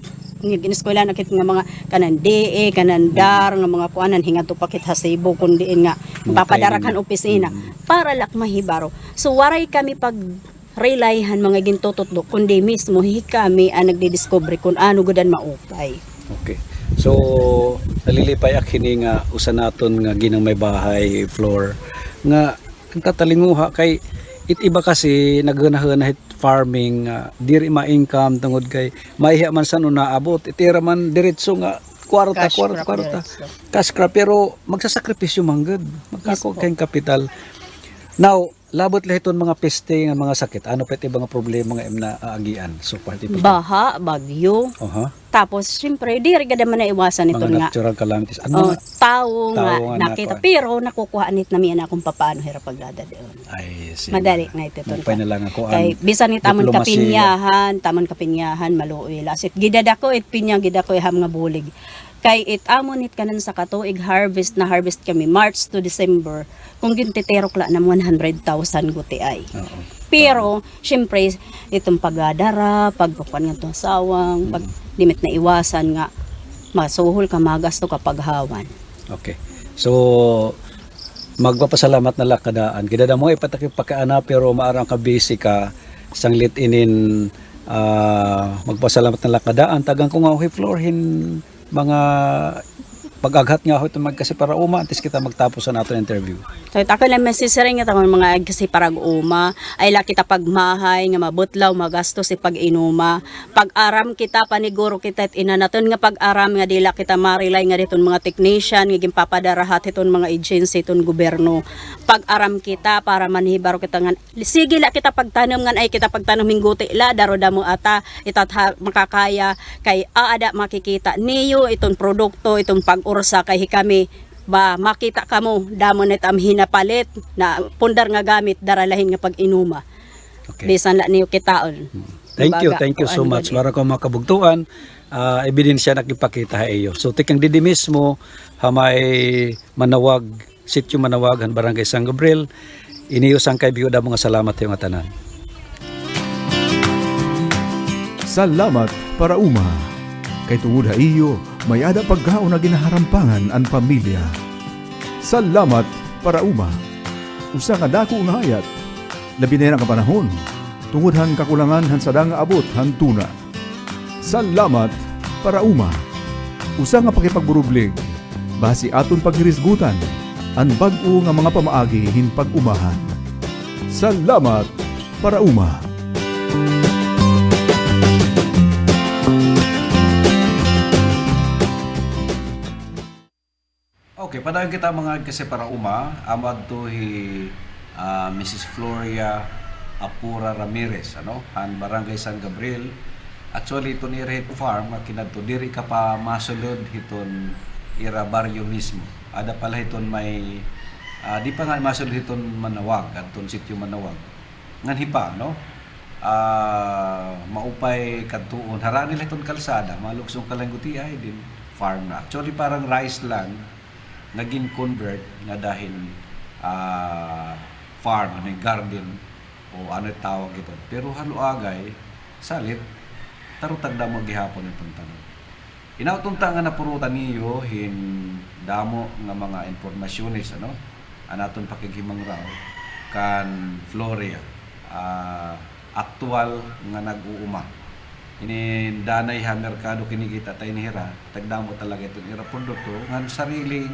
gineskwela na kit nga mga kanan DE, kanan DAR nga mga kuanan hinga to pakit hasibo kun diin nga papadarakan opisina para lak mahibaro. So waray kami pag relayhan mga gintututdo kundi mismo kami ang nagdidiscover kung ano gudan maupay. Okay. So nalilipay ak hini nga usa naton nga ginang may bahay floor nga ang katalinguha kay iba kasi nagganahan farming diri ma-income tungod kay maiha man sa naabot itira man diretso nga kwarta cash crop pero magsasakripisyo manggod magkako kay kapital. Now labot lahiton mga peste nga mga sakit ano pa mga problema nga imna aagian so party Baha, bagyo. Tapos syempre diri gada man naiwasan ito mga nga. natural calamities ano Tao nga nga nakita nakuha. pero nakukuha nit nami ana kung paano hirap pagdada doon. ay Madali na ito Magpay na lang ako kay bisan ni tamon diplomasiya. kapinyahan maluoy lasit gidada ko it pinyang gida ko ham nga bulig kay it amon it kanan sa katuig harvest kami March to December kung gintiterok la na 100,000 guti ay. Pero syempre itong pagdadara pagkukuan nga tong sawang pag limit na iwasan nga masuhol ka magasto ka paghawan. Okay. So magpapasalamat na lang kadaan. Kidada mo ipatakip pagkaana pero maarang ka busy ka sang lit inin magpasalamat na lang kadaan tagang ko nga floorhin mga pag-aghat nga ito magkasi para uma antes kita magtapos sa nato interview. So ako lang masisiring nga tawon mga kasi parag uma ay la kita pagmahay nga mabutlaw magasto si pag-inuma pag-aram kita paniguro kita at inanaton nga pag-aram nga dila kita marilay nga diton mga technician nga gimpapadarahat iton mga agency iton gobyerno pag-aram kita para manhibaro kita nga sige la kita pagtanom nga ay kita pagtanom hingguti la daro damo ata itat makakaya kay ada makikita niyo iton produkto iton pag-ursa kay kami ba makita kamo damo net am hinapalit na pundar nga gamit daralahin nga pag-inuma. Okay. Bisan la niyo kitaon. Thank you so much. Para ko makabugtuan ebidensya na ipakita iyo. So tikang didi mismo hamay manawag sitio manawagan barangay San Gabriel iniyusang kay biyoda mga salamat yung tanan. Salamat para uma. Kay tungod ha iyo, may ada pagkaon na ginaharampangan ang pamilya. Salamat para uma. Usa nga dako nga hayat. Labi na yan ang panahon. Tungod han kakulangan han sadang abot han tuna. Salamat para uma. Usa nga pakipagburublig. Basi aton paghirisgutan. Ang bag-o nga mga pamaagi hin pag-umahan. Salamat para uma. Okay, padayon kita mga kasi para uma, amad to Mrs. Floria Apura Ramirez, han barangay San Gabriel. Actually, ito ni Red Farm, kinadto diri ka pa masulod hiton ira baryo mismo. Ada pala hiton may, di pa nga masulod hiton Manawag, aton sitio Manawag. Ngan hipa, maupay kadtuon. Harani nila hiton kalsada, malugsong kalanguti ay din farm na. Actually, parang rice land, naging convert nga dahil farm, garden o ano tawag ito. Pero haluagay, salit, tarutag damo gihapon itong tanong. Inautong nga napurutan niyo hin damo nga mga informasyones, anaton pakighimang raw kan Floria, aktual nga nag-uuma. Ini danay ha merkado kinikita tayo ni Hira, tagdamo talaga itong ira produkto, nga sariling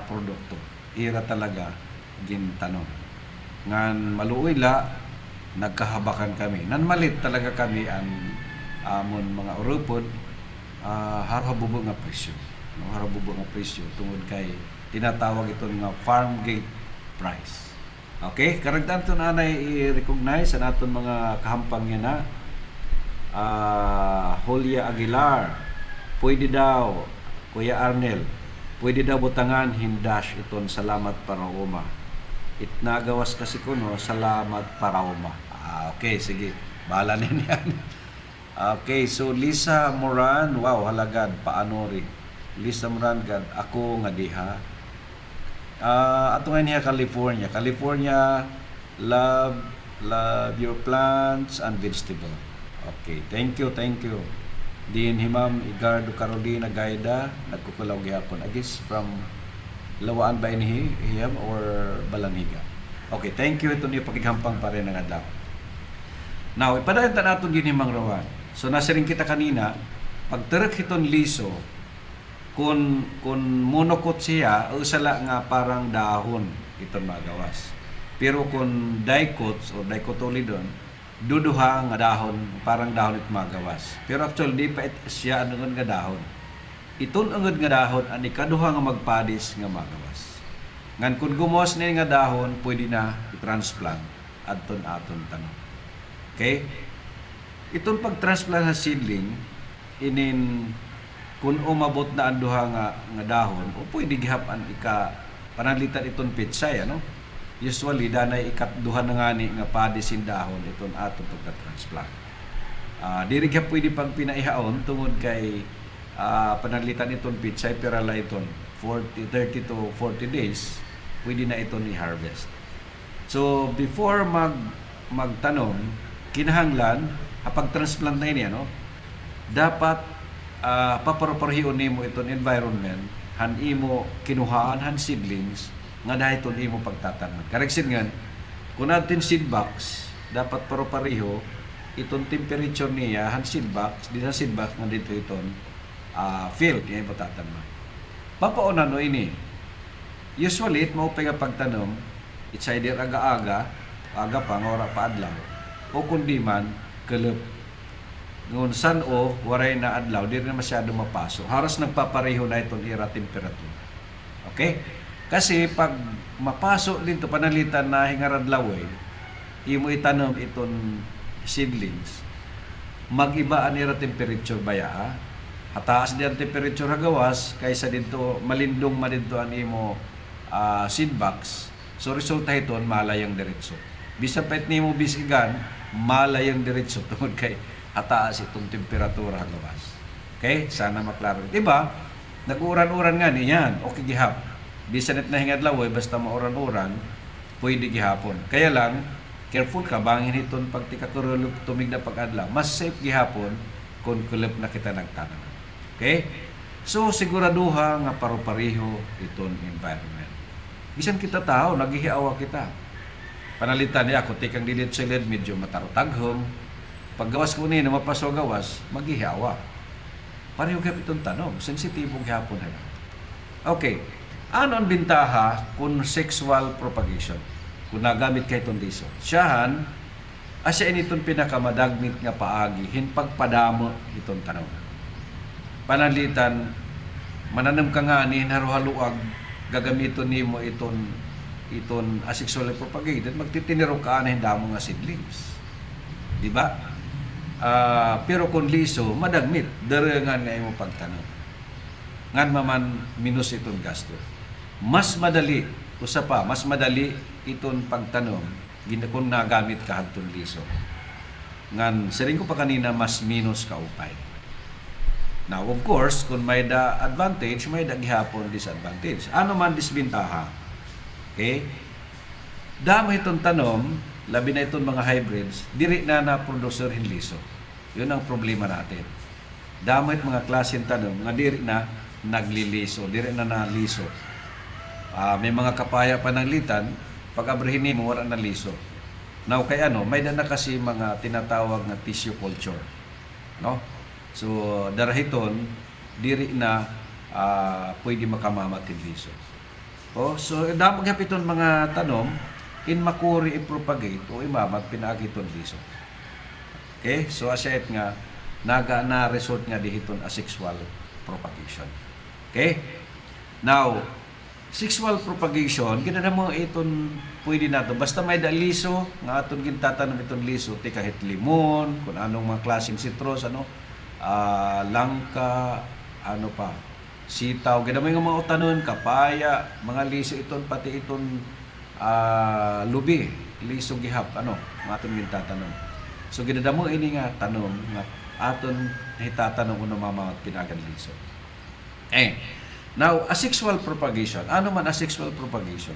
produkto. Ira talaga gintanon. Ngan maluoy la, nagkahabakan kami. Nan malit talaga kami ang amon mga urupod, harabubo nga presyo. No, harabubo nga presyo tungod kay tinatawag ito nga farm gate price. Okay, karagdan to na i-recognize sa naton mga kahampang yan na Julia Aguilar, pwede daw Kuya Arnel, pwede daw butangan hindash iton salamat para uma. Itnagawas kasi ko no, salamat para uma. Okay, sige. Bahala yan. Okay, so Lisa Moran, wow, halagad, paano rin. Lisa Moran, gad, ako nga diha. Ato nga niya California, love your plants and vegetable. Okay, thank you. Din himam Igardo Carolina Gaida, nagkukulaw gihapon. I guess from Lawaan ba ini hiyam or Balaniga. Okay, thank you. Ito niyo pagkigampang pa rin ng adlaw. Now, ipadayon ta natin din himang rawan. So, nasa rin kita kanina, pagtarak hiton liso, kung monokot siya, usala nga parang dahon iton magawas. Pero kung daikots o daikotolidon, duduha nga dahon, parang dahon it magawas. Pero actually, di pa siya anong nga dahon. Iton angod nga dahon, ani kaduha nga magpadis nga magawas. Ngan kung gumos na nga dahon, pwede na i-transplant aton tanong. Okay? Itong pag-transplant sa seedling, kung umabot na ang duha nga dahon, o pwede gihapan panalitan itong pitsay, ano? Usually, danay ikatduha na nga ni nga padisin dahon itong atong pagka-transplant. Diri ka pwede pang pinaihaon tungod kay panalitan itong pitsay, pero la itong 30 to 40 days, pwede na itong i-harvest. So, before magtanom, kinahanglan, pag-transplant na ini, ano? Dapat paparoparhiyon nimo itong environment, han imo kinuhaan han seedlings, nga dahil itong imo pagtatanom. Correction nga, kung natin seed box, dapat paropariho, itong temperature niya, han seed box, di na seed box, nga dito itong field, yung pagtatanom. Papaunan no ini, usually, maupay nga pagtanom, it's either aga pa, ngora pa adlaw, o kundi man, kalap. Ngun san o, waray na adlaw, di na masyado mapaso. Haros nagpapareho na itong ira temperatura. Okay? Kasi pag mapaso dito, panalitan na hingaradlaw imo itanom itong seedlings, mag-iba ang ira temperature baya, hataas din ang temperature hagawas, kaysa dito, malindong madito ang imo seed box. So, resulta ito, malayang diretso. Bisa pet nimo bisigan, malayang diretso tungod kay hataas itong temperatura hagawas. Okay? Sana maklaro. Diba? Nag-uran-uran nga niyan. Okay, gihap. Bisa net na hingadlaw, basta mauran-uran, pwede gihapon. Kaya lang, careful ka, bangin iton pag tikakurulog tumig na pag-adlaw. Mas safe gihapon kung kulip na kita nagtanan. Okay? So, siguraduha nga paru-pariho itong environment. Bisan kita tao, naghihiawa kita. Panalitan niya, kung tikang dilit silid, medyo matarutaghom. Pag gawas ko niya, mapaso gawas, maghihiawa. Pareho kayo itong tanong, sensitibong hapon na. Okay, ano ang bintaha kung sexual propagation? Kung nagamit kayo itong liso. Siyahan, asya initong pinakamadagmit nga paagi, hinpagpadamo itong tanong. Panalitan, mananam ka nga ni haruhaluag, gagamiton ni mo itong asexually propagated, magtitiniro ka na hindamo nga seedlings. Diba? Pero kung liso, madagmit, darangan nga imo pagtanong. Ngan maman minus itong gasto. Mas madali itong pagtanong kung nagamit ka itong liso. Ngan, saring ko pa kanina, mas minus ka upay. Now, of course, kung may da advantage, may da gihapon disadvantage. Ano man disbintaha? Okay? Damo itong tanom, labi na itong mga hybrids, diri na producer hinliso. Yun ang problema natin. Damo it mga klase tanom, nga diri na nagliliso, diri na naliso. May mga kapaya pa ng litan, pag abrahin mo, wala na liso. Now, kay may na kasi mga tinatawag na tissue culture. No? So, darahiton, diri na pwede makamamat liso. So, damo gapiton mga tanom, in makuri i-propagate o imamat pinagiton liso. Okay? So, asyait nga, na result nga dihiton asexual propagation. Okay? Now, sexual propagation, kinana mo iton pwede nato. Basta may liso, nga aton gintatanong iton liso, ti kahit limon, kung anong mga klaseng citrus, langka, ano pa, sitaw, ginamay nga mga utanon, kapaya, mga liso iton, pati iton lubi, liso gihap, mga aton gintatanong. So, ginadamo ini nga tanong, nga aton nahitatanong kung mga pinagan liso. Now, asexual propagation. Ano man asexual propagation?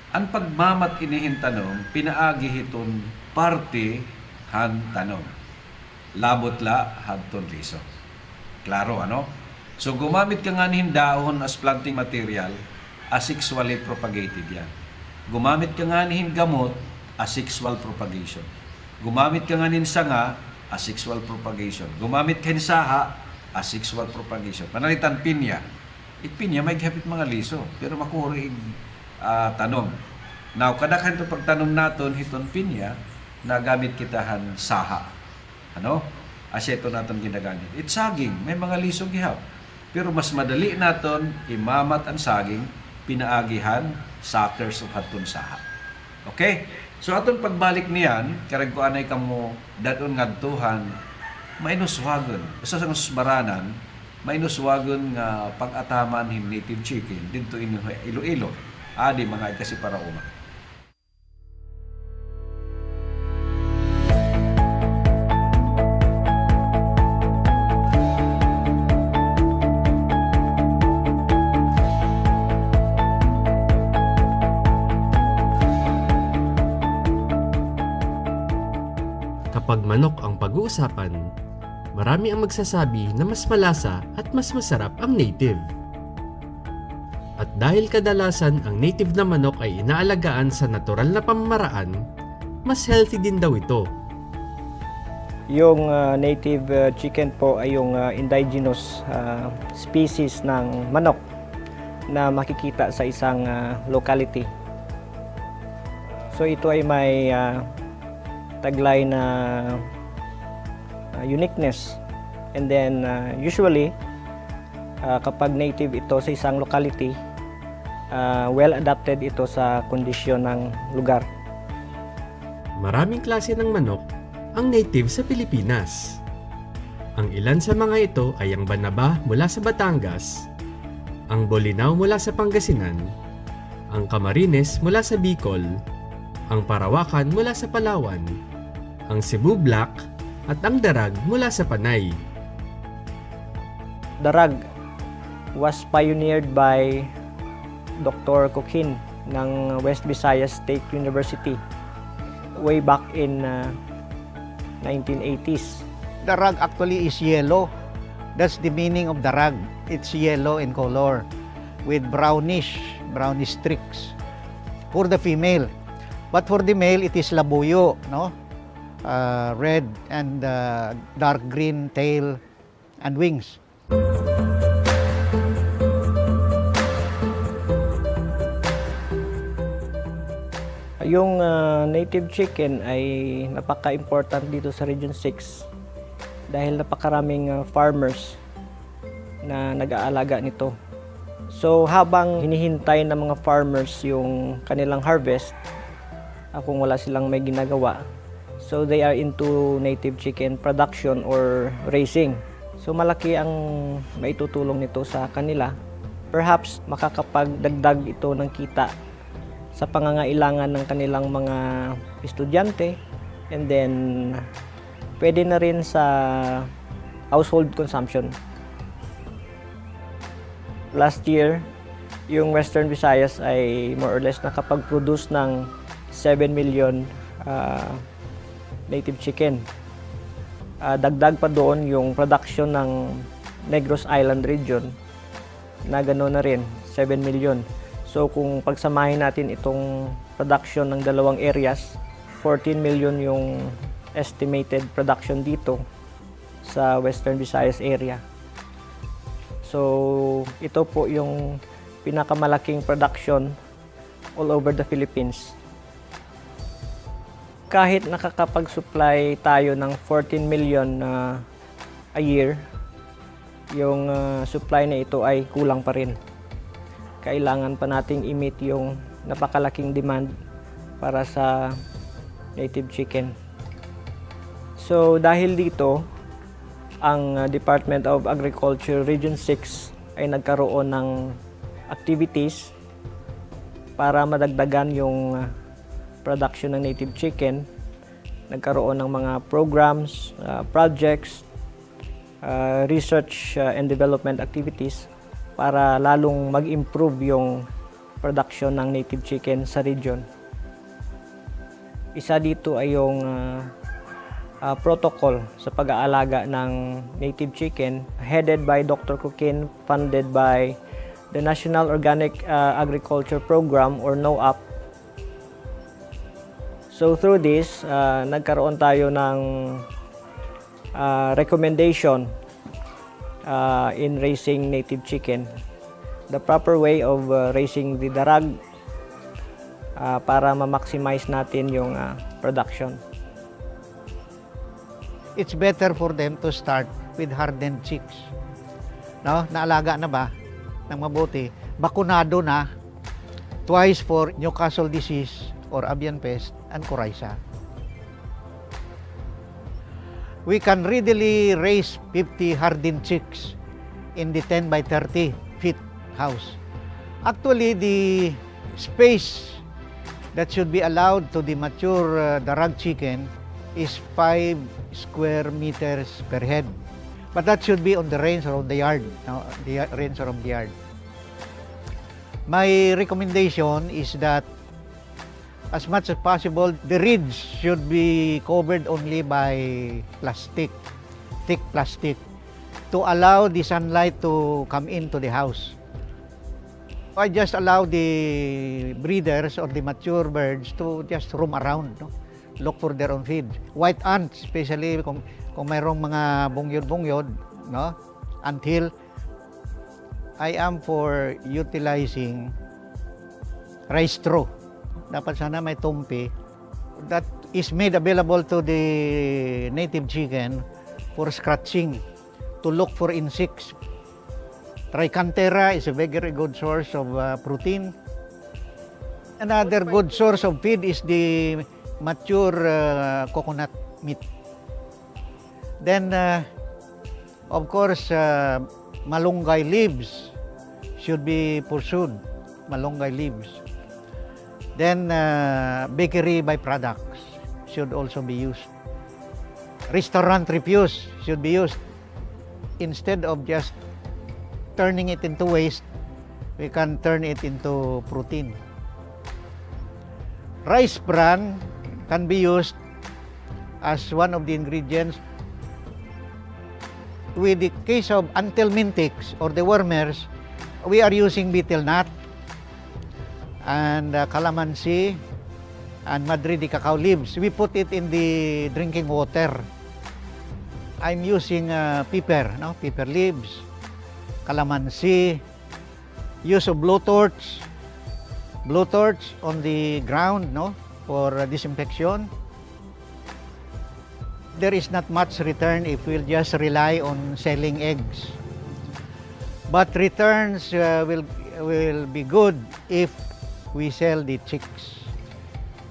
Ang pagmamat inihin tanong, pinaagi hiton parte han tanong. Labot la hadton liso. Klaro, So, gumamit ka nga nihin dahon as planting material, asexually propagated yan. Gumamit ka nga nihin gamot, asexual propagation. Gumamit ka nga nihin sanga, asexual propagation. Gumamit ka nihin saha, asexual propagation. Panalitan pinya. Pinya may gihapit mga liso, pero makurig tanong. Now, kadakhan ito pagtanong naton hiton pinya, nagamit kitahan saha. Asya ito naton ginagamit. It's saging, may mga liso gihap. Pero mas madali naton imamat ang saging, pinaagihan, suckers of hatun saha. Okay? So, aton pagbalik niyan, karag ko anay kamo dadon ngadtuhan, mainuswagon. Basta sa baranan, mainuswagon nga pag-ataman him native chicken dito in Iloilo. Adi mga kasi para uma. Kapag manok ang pag-uusapan, marami ang magsasabi na mas malasa at mas masarap ang native. At dahil kadalasan ang native na manok ay inaalagaan sa natural na pamamaraan, mas healthy din daw ito. Yung native chicken po ay yung indigenous species ng manok na makikita sa isang locality. So ito ay may taglay na uniqueness, and then usually kapag native ito sa isang locality, well adapted ito sa kondisyon ng lugar. Maraming klase ng manok ang native sa Pilipinas. Ang ilan sa mga ito ay ang Banaba mula sa Batangas, ang Bolinao mula sa Pangasinan, ang Camarines mula sa Bicol, ang Parawakan mula sa Palawan, ang Cebu Black at ang Darag mula sa Panay. Darag was pioneered by Dr. Coquin ng West Visayas State University way back in 1980s. Darag actually is yellow. That's the meaning of darag. It's yellow in color with brownish streaks for the female. But for the male, it is labuyo, red and dark green tail and wings. Yung native chicken ay napaka-important dito sa Region 6 dahil napakaraming farmers na nag-aalaga nito. So habang hinihintay ng mga farmers yung kanilang harvest, kung wala silang may ginagawa, so they are into native chicken production or raising. So malaki ang maitutulong nito sa kanila. Perhaps makakapagdagdag ito ng kita sa pangangailangan ng kanilang mga estudyante, and then pwede na rin sa household consumption. Last year, yung Western Visayas ay more or less nakapag-produce ng 7 million native chicken. Dagdag pa doon yung production ng Negros Island region na gano'n na rin, 7 million. So kung pagsamahin natin itong production ng dalawang areas, 14 million yung estimated production dito sa Western Visayas area. So ito po yung pinakamalaking production all over the Philippines. Kahit nakakapag-supply tayo ng 14 million na a year, yung supply na ito ay kulang pa rin. Kailangan pa nating i-meet yung napakalaking demand para sa native chicken. So dahil dito, ang Department of Agriculture Region 6 ay nagkaroon ng activities para madagdagan yung production ng native chicken. Nagkaroon ng mga programs, projects, research and development activities para lalong mag-improve yung production ng native chicken sa region. Isa dito ay yung protocol sa pag-aalaga ng native chicken headed by Dr. Coquin, funded by the National Organic Agriculture Program or NOAP. So through this, nagkaroon tayo ng recommendation in raising native chicken. The proper way of raising the darag para ma-maximize natin yung production. It's better for them to start with hardened chicks. No? Naalaga na ba ng mabuti? Bakunado na twice for Newcastle disease or avian pest and coryza. We can readily raise 50 hardened chicks in the 10 by 30 feet house. Actually, the space that should be allowed to the mature darag chicken is 5 square meters per head. But that should be on the range or on the yard. No? The range or on the yard. My recommendation is that as much as possible, the ridge should be covered only by plastic, thick plastic, to allow the sunlight to come into the house. I just allow the breeders or the mature birds to just roam around, no? Look for their own feed. White ants, especially kung mayroong mga bungyod-bungyod, no? Until I am for utilizing rice straw. Dapat sana may tumpi that is made available to the native chicken for scratching, to look for insects. Trichantera is a very good source of protein. Another good source of feed is the mature coconut meat. Then, of course, malunggay leaves should be pursued. Malunggay leaves. Then, bakery byproducts should also be used. Restaurant refuse should be used. Instead of just turning it into waste, we can turn it into protein. Rice bran can be used as one of the ingredients. With the case of anthelmintics or the wormers, we are using betel nut and calamansi and Madrid cacao leaves. We put it in the drinking water. I'm using pepper, no? Pepper leaves, calamansi, use of blowtorch on the ground, no? For disinfection. There is not much return if we'll just rely on selling eggs. But returns will be good if we sell the chicks,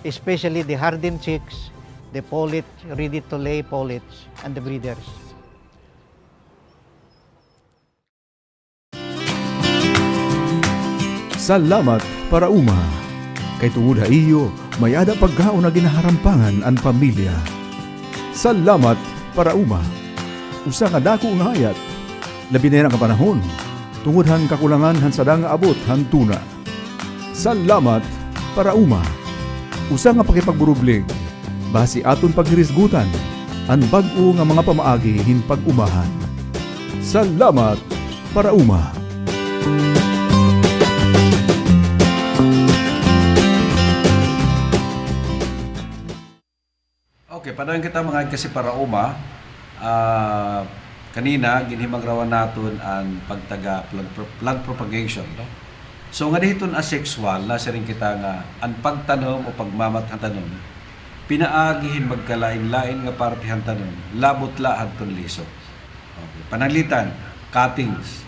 especially the hardened chicks, the pullet, ready-to-lay pullets, and the breeders. Salamat para uma. Kay tungod iyo, may ada pagkaon na ginaharampangan ang pamilya. Salamat para uma. Usa nga dako nga hayat. Labi na yan ang kapanahon. Tungod han kakulangan han sadang abot han tuna. Salamat para uma. Usa nga pakipagburublig. Basi aton paghirisgutan. Ang bag-o nga mga pamaagi hin pag-umahan. Salamat para uma. Okay, padayon kita mga kasi para uma, kanina ginhimang rawan naton ang pagtaga plant propagation, no? So nga dihiton asexual na sa rin kita nga ang pagtanom o pagmamat tanom pinaagihin magkalain-lain nga partihan tanom labot la adton lisod. Okay. Panalitan, cuttings.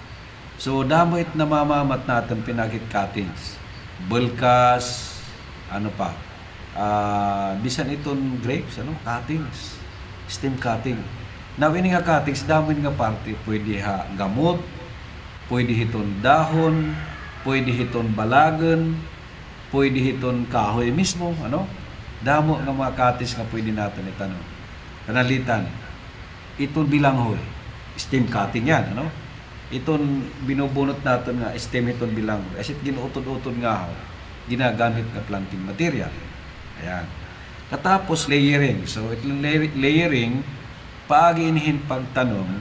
So damo it namamamat natin pinagit cuttings. Bulkas, ano pa? Bisan iton grapes, cuttings. Stem cutting. Now ini nga cuttings, damo nga parte pwede ha gamot, pwede hiton dahon, pwede hiton balagan, pwede hiton kahoy mismo, Damo nga mga cuttings nga pwede natin itanong. Panalitan, iton bilanghoy, stem cutting yan, Iton binubunot natin nga stem iton bilanghoy. Asit ginuutod-utod nga ginagamit nga planting material. Ayan. Katapos layering. So itong layering, paagi inihin pagtanong,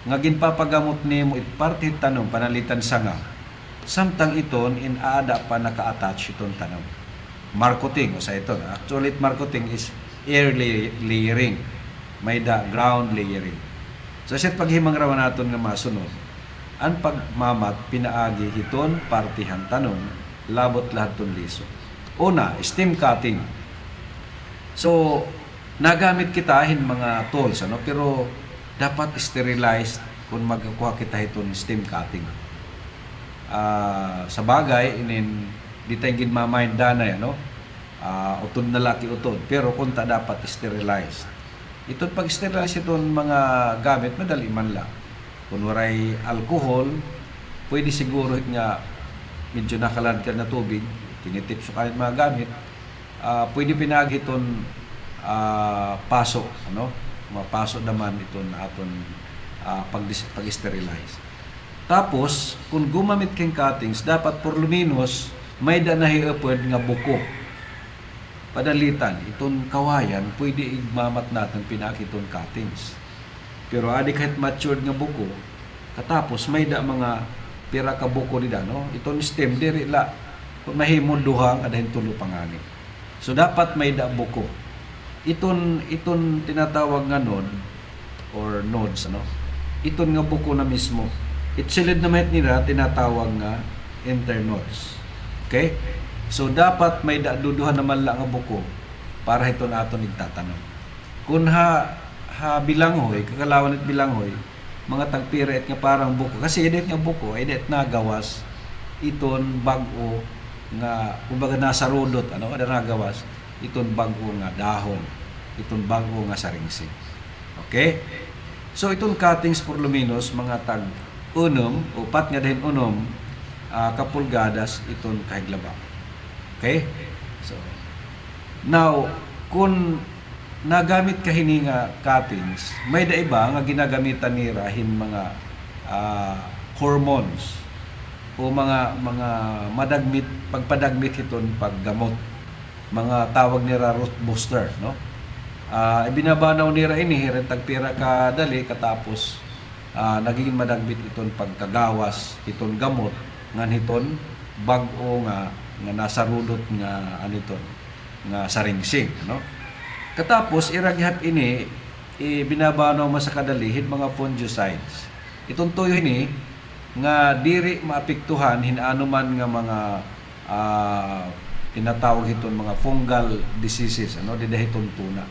nga ginpapagamot nimo it parte tanong panalitan sanga. Samtang iton in aada pa naka-attach iton tanong. Marketing o sa ito. Actually, marketing is air layering. May da ground layering. So siya paghimang rawan naton nga masunod, ang pagmamat pinaagi hiton partihan tanong labot lahat ton liso. Una, stem cutting. So nagamit kita hin mga tools, pero dapat sterilized kung magkuha kita hiton stem cutting. Sa bagay inin di tayo ginmamind danay, utod na laki utod, pero kung ta dapat sterilized. Ito pag-sterilize itong mga gamit, madali man lang. Kung waray alcohol, pwede siguro nga medyo nakalad ka na tubig, tinitip sa kahit mga gamit, pwede pinagi itong paso, mapaso naman itong aton pag-sterilize. Tapos, kung gumamit kang cuttings, dapat por luminos, may danahiapod nga buko. Padalitan, itong kawayan, pwede igmamat natin pinakitong cuttings. Pero adi kahit matured nga buko, katapos may da mga pira ka buko nila, itong stem, diri la, kung mahimon duhang, adahin tulo pangani. So, dapat may da buko. Itong tinatawag nga node, or nodes, itong nga buko na mismo, itsilid na mahit nila, tinatawag nga internodes. Okay? So, dapat may duduhan naman lang ang buko para ito na ito nagtatanong. Kung bilanghoy, kakalawan at bilanghoy, mga tagpira at nga parang buko. Kasi edit nga buko, edit na gawas, iton bago nga, kumbaga nasa rodot, ada nagawas, iton bago nga dahon, iton bago nga saringsing. Okay? So, itong cuttings por luminos, mga tag-unom, o pat nga dahil unom, kapulgadas, iton kahiglaba. Okay? So, now, kung nagamit ka nga cuttings, may daiba nga ginagamitan ni rahin mga hormones o mga madagmit, pagpadagmit iton paggamot. Mga tawag nila root booster, ibinabanaw nila ini, tagpira ka dali, katapos naging madagmit iton pagkagawas, iton gamot, ngan hiton bag-o nga nasa rudot nga nga saringsing, Katapos iraghap ini binabanaw sa kadalihid mga fungicides. Itong tuyo ini nga diri maapektuhan hinano man nga mga tinatawag iton mga fungal diseases, didahiton tuna.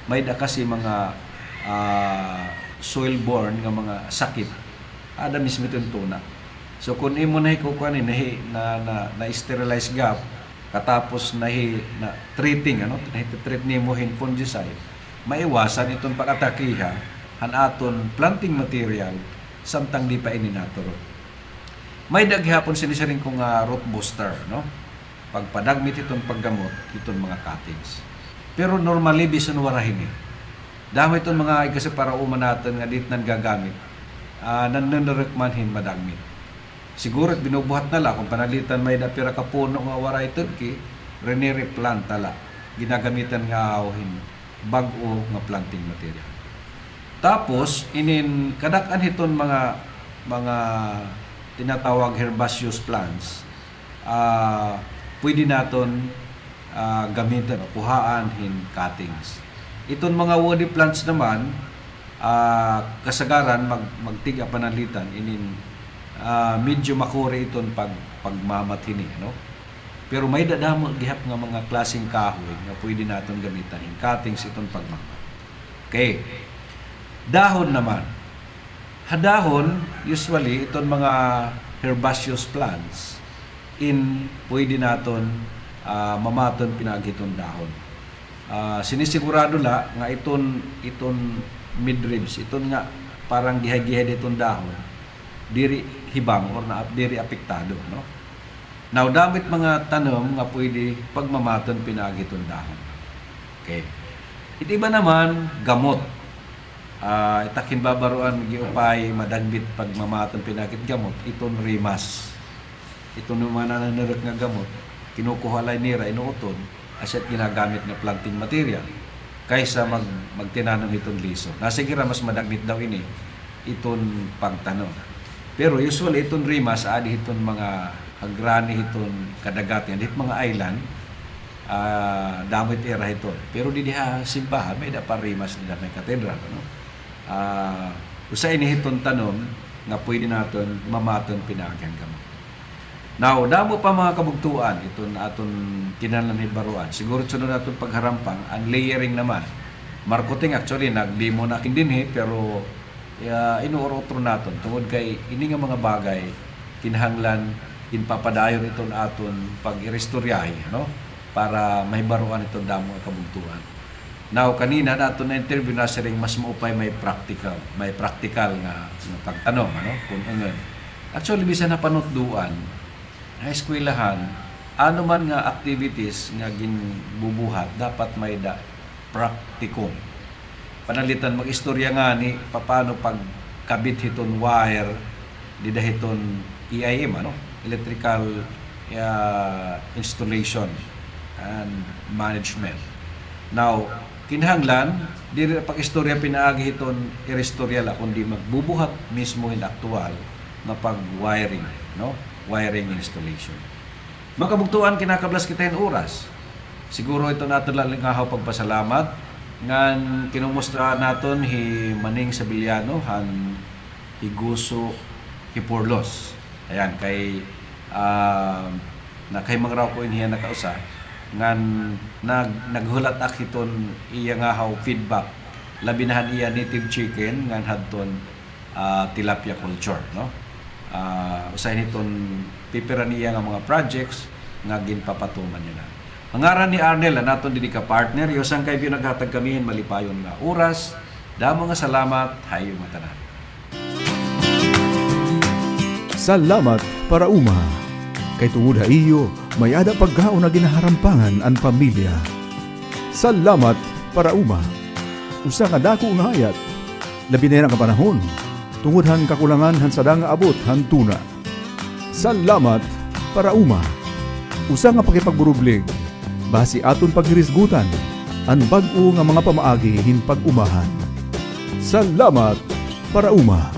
May da kasi mga soil-borne nga mga sakit. Ada mismo iton tuna. So kung imo na ikukuha na sterilize gap, katapos na treating, treat nimo hin fungicide, maiwasan itong pag-atakiha han aton planting material samtang di pa ininaturo. May daghapon sinisaring ko nga root booster, pagpadagmit itong paggamot itong mga cuttings. Pero normally bisan warahin damo itong mga kasi para natin nga dit nang gagamit, nanrecommend madagmit. Siguro binubuhat na la kung panalitan may dapira ka puno nga waray turkey, replant tala. Ginagamitan nga awhin bag-o nga planting material. Tapos kadakan hiton mga tinatawag herbaceous plants. Pwede naton gamitan o puhaan hin cuttings. Iton mga woody plants naman kasagaran magtiga panalitan medyo makuri iton pagmamatini, Pero may dadamo gihap nga mga klaseng kahoy nga pwede naton gamitan in cuttings iton pagmamat. Okay. Dahon naman. hadahon, usually, itong mga herbaceous plants, pwede naton mamaton pinagitong dahon. Sinisigurado la nga iton midribs, iton nga parang gihay-gihay itong dahon, diri hibang or diri apektado, no? Now, damit mga tanom nga pwede pagmamaton pinagitong dahon. Okay. Itiba naman, gamot. Itakin babaruan giupay madagbit pagmamaton pinagit gamot, iton rimas. Ito naman nananarek nga gamot, kinukuha lang nira, inuuton, aset ginagamit nga planting material kaysa magtinanom itong liso. Nasigira mas madagbit daw ini, iton pagtanom. Pero usually itong rimas, adi itong mga agrani itong kadagat yan, itong mga island, damit era ito. Pero di diha simbahan, may dapat rimas nila may katedral. No? Usa ini itong tanom, nga pwede natin mamaton pinagang gamot. Now, damo pa mga kabugtuan, ito na aton kinahanglan baruan. Siguro sunod natin pagharampang, ang layering naman. Marketing actually, nag-demo na kindinhi, pero inuurotro natin. Tungod kay, ini nga mga bagay, kinahanglan, inpapadayon ito na aton pag-irestoryahe, no? Para may baruan ito damo ang kabugtuan. Now, kanina natin na interview na siring mas maupay may practical nga pagtanong, ano? Kung angan. Actually, bisa na panutduan, na eskwelahan, ano man nga activities nga ginbubuhat, dapat may praktikum. Panalitan mag-istorya nga ni paano pagkabit hiton wire, didahiton EIM, ano? Electrical installation and management. Now, kinahanglan, di rin pag-istorya pinaagi hiton irestorya la, kundi magbubuhat mismo in aktual na pag-wiring, no? Wiring installation. Makabugtuan kinakablas kita yung oras. Siguro ito natin lang ngahaw pagpasalamat ngan kinumusta naton hi Maning Sabiliano han Higuso Hipurlos. Ayan kay na kay mangraw ko inhiya nakausa ngan naghulat akiton iya ngahaw feedback labinahan iya native chicken ngan hadton tilapia culture, no? Usahin itong pipira niya nga mga projects nga ginpapatuman niya na. Ang ngaran ni Arnel, naton dili ka partner, yosang kay pinaghatag kamihin malipayon nga oras. Damo nga salamat, hayo matanan. Salamat para uma. Kay tungod ha iyo, may ada pagkaon na ginaharampangan ang pamilya. Salamat para uma. Usa nga dako nga hayat, labi na nga panahon. Tungod han kakulangan han sadang abot han tuna. Salamat para uma. Usa nga pakipagburublig, basi aton paghirisgutan, ang bag-o nga mga pamaagi hin pag-umahan. Salamat para uma.